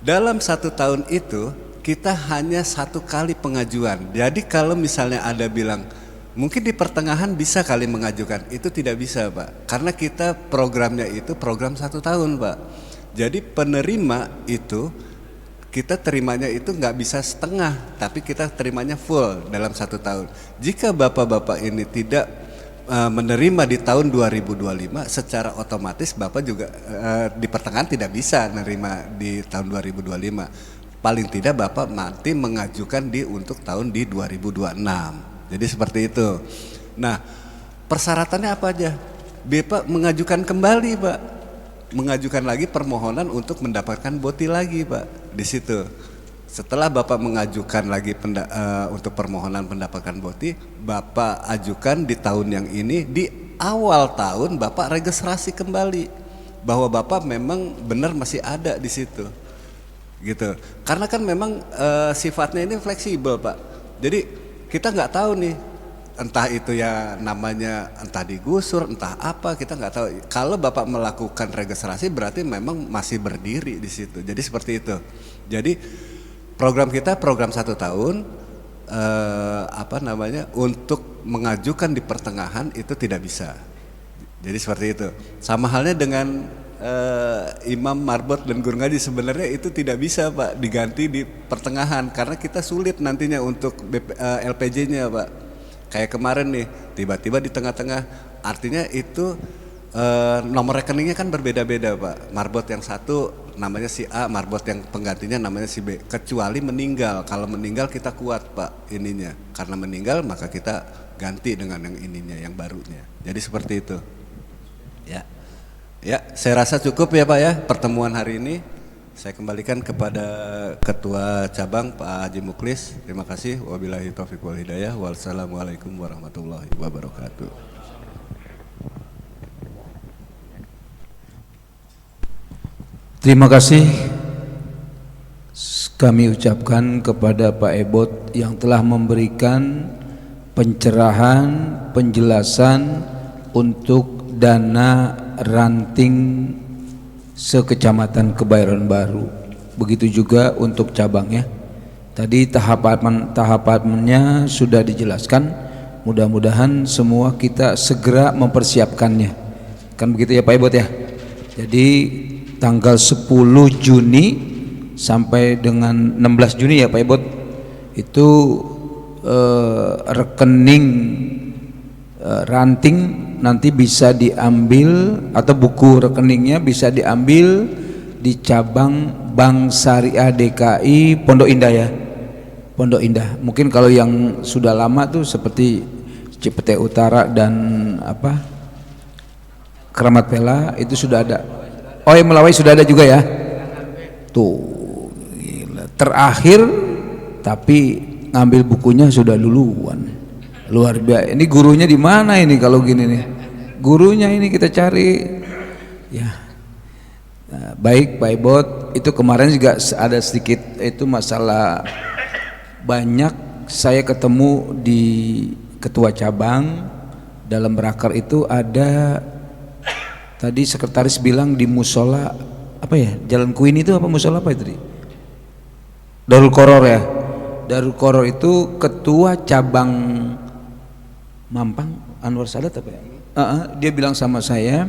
dalam 1 tahun itu kita hanya 1 kali pengajuan. Jadi kalau misalnya ada bilang mungkin di pertengahan bisa kali mengajukan, itu tidak bisa Pak. Karena kita programnya itu program 1 tahun Pak. Jadi penerima itu kita terimanya itu nggak bisa setengah, tapi kita terimanya full dalam 1 tahun. Jika bapak-bapak ini tidak menerima di tahun 2025, secara otomatis Bapak juga di pertengahan tidak bisa menerima di tahun 2025. paling tidak Bapak nanti mengajukan untuk tahun di 2026. Jadi seperti itu. Nah, persyaratannya apa aja? Bapak mengajukan kembali, Pak. Mengajukan lagi permohonan untuk mendapatkan BOTI lagi, Pak. Di situ. Setelah Bapak mengajukan lagi untuk permohonan mendapatkan BOTI, Bapak ajukan di tahun yang ini, di awal tahun Bapak registrasi kembali bahwa Bapak memang benar masih ada di situ. Gitu. Karena kan memang sifatnya ini fleksibel, Pak. Jadi kita nggak tahu nih, entah itu ya namanya entah digusur, entah apa, kita nggak tahu. Kalau Bapak melakukan registrasi berarti memang masih berdiri di situ. Jadi seperti itu. Jadi program kita program 1 tahun, untuk mengajukan di pertengahan itu tidak bisa. Jadi seperti itu. Sama halnya dengan imam, marbot dan guru ngaji, sebenarnya itu tidak bisa, Pak, diganti di pertengahan karena kita sulit nantinya untuk LPJ-nya, Pak. Kayak kemarin nih, tiba-tiba di tengah-tengah, artinya itu nomor rekeningnya kan berbeda-beda, Pak. Marbot yang satu namanya si A, marbot yang penggantinya namanya si B. Kecuali meninggal, kalau meninggal kita kuat, Pak, ininya. Karena meninggal maka kita ganti dengan yang ininya, yang barunya. Jadi seperti itu. Ya. Ya, saya rasa cukup ya, Pak, ya pertemuan hari ini. Saya kembalikan kepada Ketua Cabang Pak Haji Muklis. Terima kasih. Wabillahi taufiq wal hidayah. Wassalamualaikum warahmatullahi wabarakatuh. Terima kasih kami ucapkan kepada Pak Ebot yang telah memberikan pencerahan, penjelasan untuk dana ranting sekecamatan Kebayoran Baru. Begitu juga untuk cabangnya. Tadi tahapannya sudah dijelaskan. Mudah-mudahan semua kita segera mempersiapkannya. Kan begitu ya Pak Ebot ya. Jadi tanggal 10 Juni sampai dengan 16 Juni ya Pak Ebot itu rekening ranting nanti bisa diambil atau buku rekeningnya bisa diambil di cabang Bank Syariah DKI Pondok Indah ya, Pondok Indah. Mungkin kalau yang sudah lama tuh seperti Cipete Utara dan Keramat Pela itu sudah ada. Oh yang Melawai sudah ada juga ya. Tuh gila. Terakhir tapi ngambil bukunya sudah duluan. Luar biasa. Ini gurunya di mana ini kalau gini nih? Gurunya ini kita cari. Ya. Nah, baik Pak Ebot, itu kemarin juga ada sedikit itu masalah banyak saya ketemu di ketua cabang dalam berakar itu ada tadi sekretaris bilang di musola apa ya? Jalan Kuin itu apa musola apa itu? Darul Qoror ya. Darul Qoror itu ketua cabang Mampang Anwar Sadat apa ya? Dia bilang sama saya,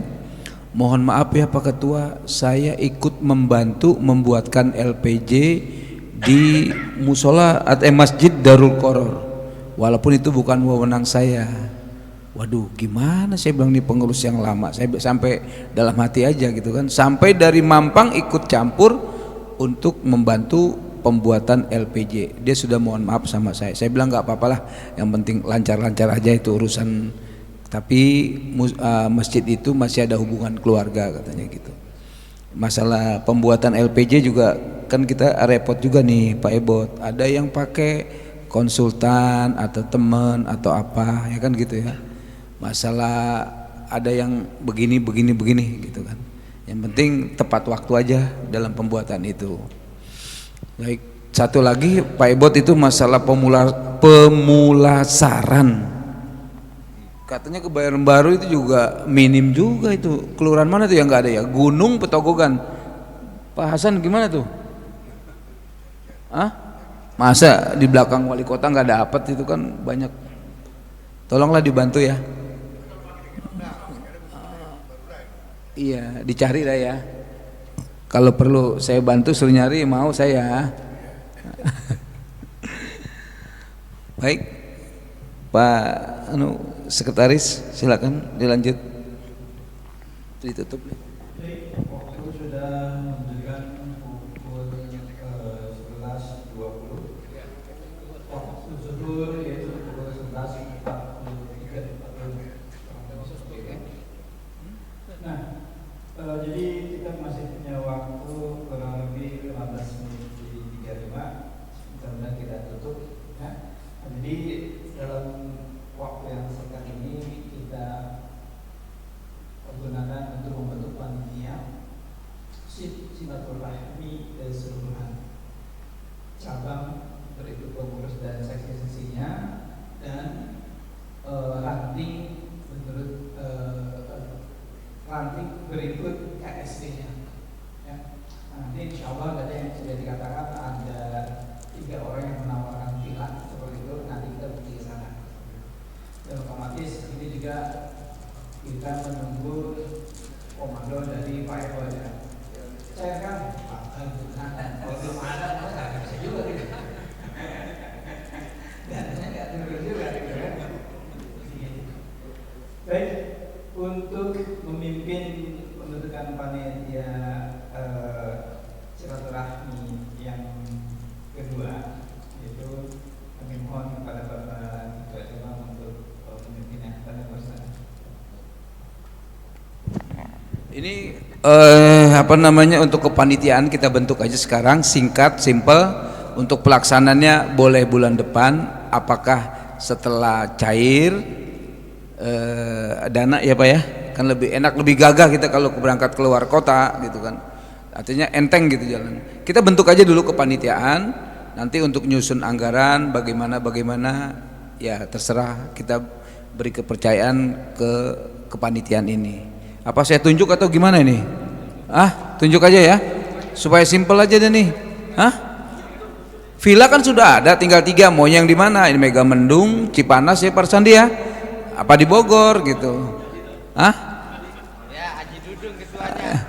mohon maaf ya Pak Ketua, saya ikut membantu membuatkan LPJ di musola atau masjid Darul Qoror, walaupun itu bukan wewenang saya. Waduh, gimana saya bilang nih pengurus yang lama, saya sampai dalam hati aja gitu kan, sampai dari Mampang ikut campur untuk membantu pembuatan LPJ. Dia sudah mohon maaf sama saya bilang nggak apa-apa lah, yang penting lancar-lancar aja itu urusan, tapi masjid itu masih ada hubungan keluarga katanya gitu. Masalah pembuatan LPJ juga kan kita repot juga nih Pak Ebot, ada yang pakai konsultan atau teman atau apa ya kan gitu ya. Masalah ada yang begini gitu kan. Yang penting tepat waktu aja dalam pembuatan itu. Baik, satu lagi Pak Ebot itu masalah pemulasaran. Katanya Kebayoran Baru itu juga minim juga itu. Kelurahan mana tuh yang nggak ada ya? Gunung Petogogan. Pak Hasan gimana tuh? Masa di belakang wali kota nggak dapat itu kan banyak. Tolonglah dibantu ya. Iya, dicari dah ya. Kalau perlu saya bantu suruh nyari, mau saya. Baik, Pak Sekretaris, silakan dilanjut. Ditutup. Waktu sudah menunjukkan pukul 11 ranting menurut ranting berikut KSP-nya. Ya. Nanti insya Allah tadi yang sudah dikatakan ada 3 orang yang menawarkan villa seperti itu, nanti kita pergi ke sana. Dan otomatis ini juga kita menunggu komando dari Pak Eko ya. Saya kan Pak kalau belum ada nggak bisa juga gitu. Dananya nggak turun juga gitu kan. Baik, untuk memimpin pembentukan panitia silaturahmi yang kedua, yaitu kami mohon kepada Bapak Ketua Imam untuk pemimpinnya pada masa. Ini untuk kepanitiaan kita bentuk aja sekarang, singkat, simple. Untuk pelaksananya boleh bulan depan. Apakah setelah cair dana ya Pak ya? Kan lebih enak, lebih gagah kita kalau berangkat keluar kota gitu kan. Artinya enteng gitu jalan. Kita bentuk aja dulu kepanitiaan. Nanti untuk nyusun anggaran bagaimana ya terserah, kita beri kepercayaan ke kepanitiaan ini. Apa saya tunjuk atau gimana ini? Tunjuk aja ya, supaya simple aja deh nih. Villa kan sudah ada, tinggal 3. Mau yang di mana? Ini Megamendung, Cipanas ya, Parsandi ya? Apa di Bogor gitu? Ya, Haji Dudung ketuanya.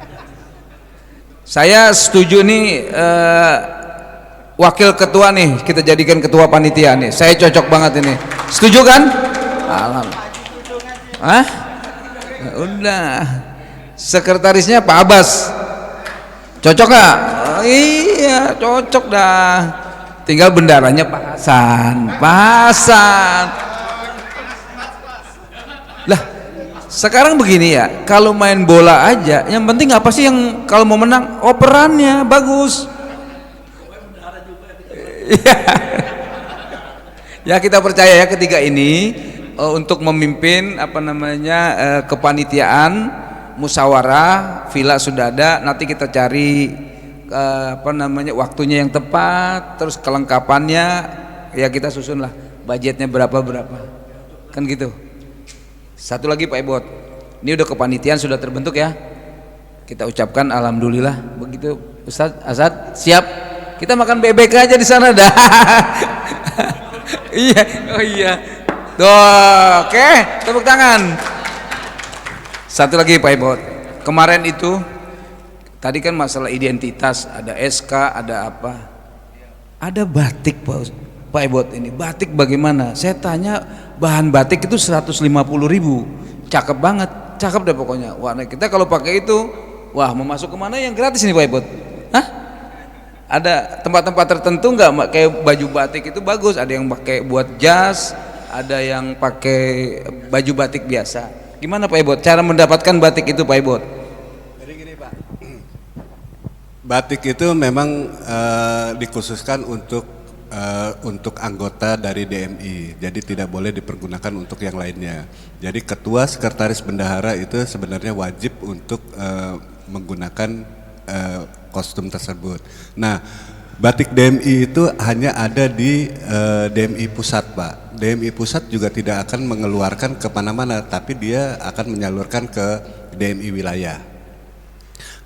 Saya setuju nih, wakil ketua nih kita jadikan ketua panitia nih. Saya cocok banget ini. Setuju kan? Alhamdulillah. Udah. Sekretarisnya Pak Abbas. Cocok gak? Iya, cocok dah. Tinggal bendaranya Pak Hasan. Lah, sekarang begini ya, kalau main bola aja, yang penting apa sih yang kalau mau menang? Perannya bagus. Ya kita percaya ya ketiga ini untuk memimpin kepanitiaan musyawarah. Villa sudah ada, nanti kita cari waktunya yang tepat, terus kelengkapannya ya kita susun lah, budgetnya berapa kan gitu. Satu lagi Pak Ebot, ini udah kepanitiaan sudah terbentuk ya, kita ucapkan alhamdulillah. Begitu Ustaz Asad, siap kita makan bebek aja di sana dah. Iya tuh, oke, tepuk tangan. Satu lagi Pak Ebot, kemarin itu tadi kan masalah identitas, ada SK, ada apa, ada batik Pak Ebot. Ini batik bagaimana? Saya tanya, bahan batik itu 150.000, cakep banget, cakep deh pokoknya. Warna kita kalau pakai itu, wah mau masuk kemana yang gratis nih Pak Ebot? Ada tempat-tempat tertentu nggak kayak baju batik itu bagus? Ada yang pakai buat jas, ada yang pakai baju batik biasa. Gimana Pak Ebot? Cara mendapatkan batik itu Pak Ebot? Jadi gini Pak, batik itu memang dikhususkan untuk anggota dari DMI, jadi tidak boleh dipergunakan untuk yang lainnya. Jadi ketua sekretaris bendahara itu sebenarnya wajib untuk menggunakan kostum tersebut. Nah, batik DMI itu hanya ada di DMI pusat Pak. DMI pusat juga tidak akan mengeluarkan kemana-mana, tapi dia akan menyalurkan ke DMI wilayah.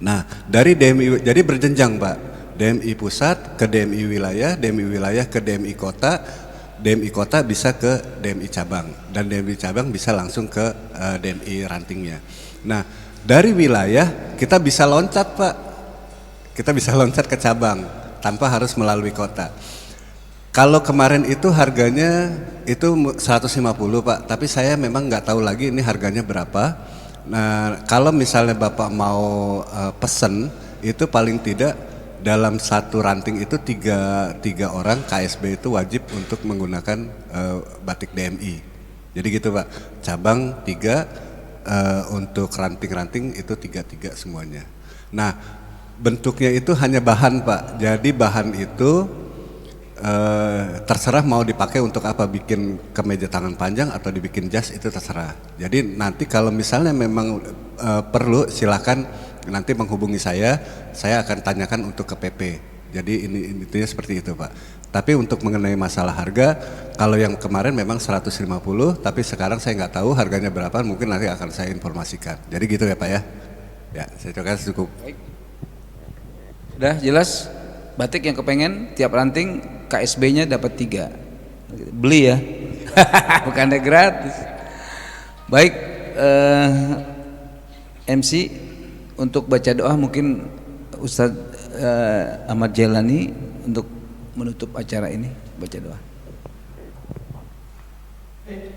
Nah, dari DMI, jadi berjenjang Pak, DMI pusat ke DMI wilayah ke DMI kota bisa ke DMI cabang, dan DMI cabang bisa langsung ke DMI rantingnya. Nah, dari wilayah kita bisa loncat Pak, kita bisa loncat ke cabang tanpa harus melalui kota. Kalau kemarin itu harganya itu 150 Pak, tapi saya memang nggak tahu lagi ini harganya berapa. Nah, kalau misalnya Bapak mau pesen, itu paling tidak dalam satu ranting itu tiga orang KSB itu wajib untuk menggunakan batik DMI. Jadi gitu Pak, cabang 3, untuk ranting-ranting itu 3 semuanya. Nah, bentuknya itu hanya bahan Pak, jadi bahan itu terserah mau dipakai untuk apa, bikin kemeja tangan panjang atau dibikin jas itu terserah. Jadi nanti kalau misalnya memang perlu silakan nanti menghubungi saya akan tanyakan untuk ke PP. Jadi intinya seperti itu Pak. Tapi untuk mengenai masalah harga, kalau yang kemarin memang 150, tapi sekarang saya nggak tahu harganya berapa, mungkin nanti akan saya informasikan. Jadi gitu ya Pak ya. Ya, saya coba cukup. Baik. Sudah jelas, batik yang kepengen tiap ranting KSB-nya dapat 3. Beli ya. Bukannya gratis. Baik, MC untuk baca doa mungkin Ustadz Ahmad Jailani untuk menutup acara ini, baca doa.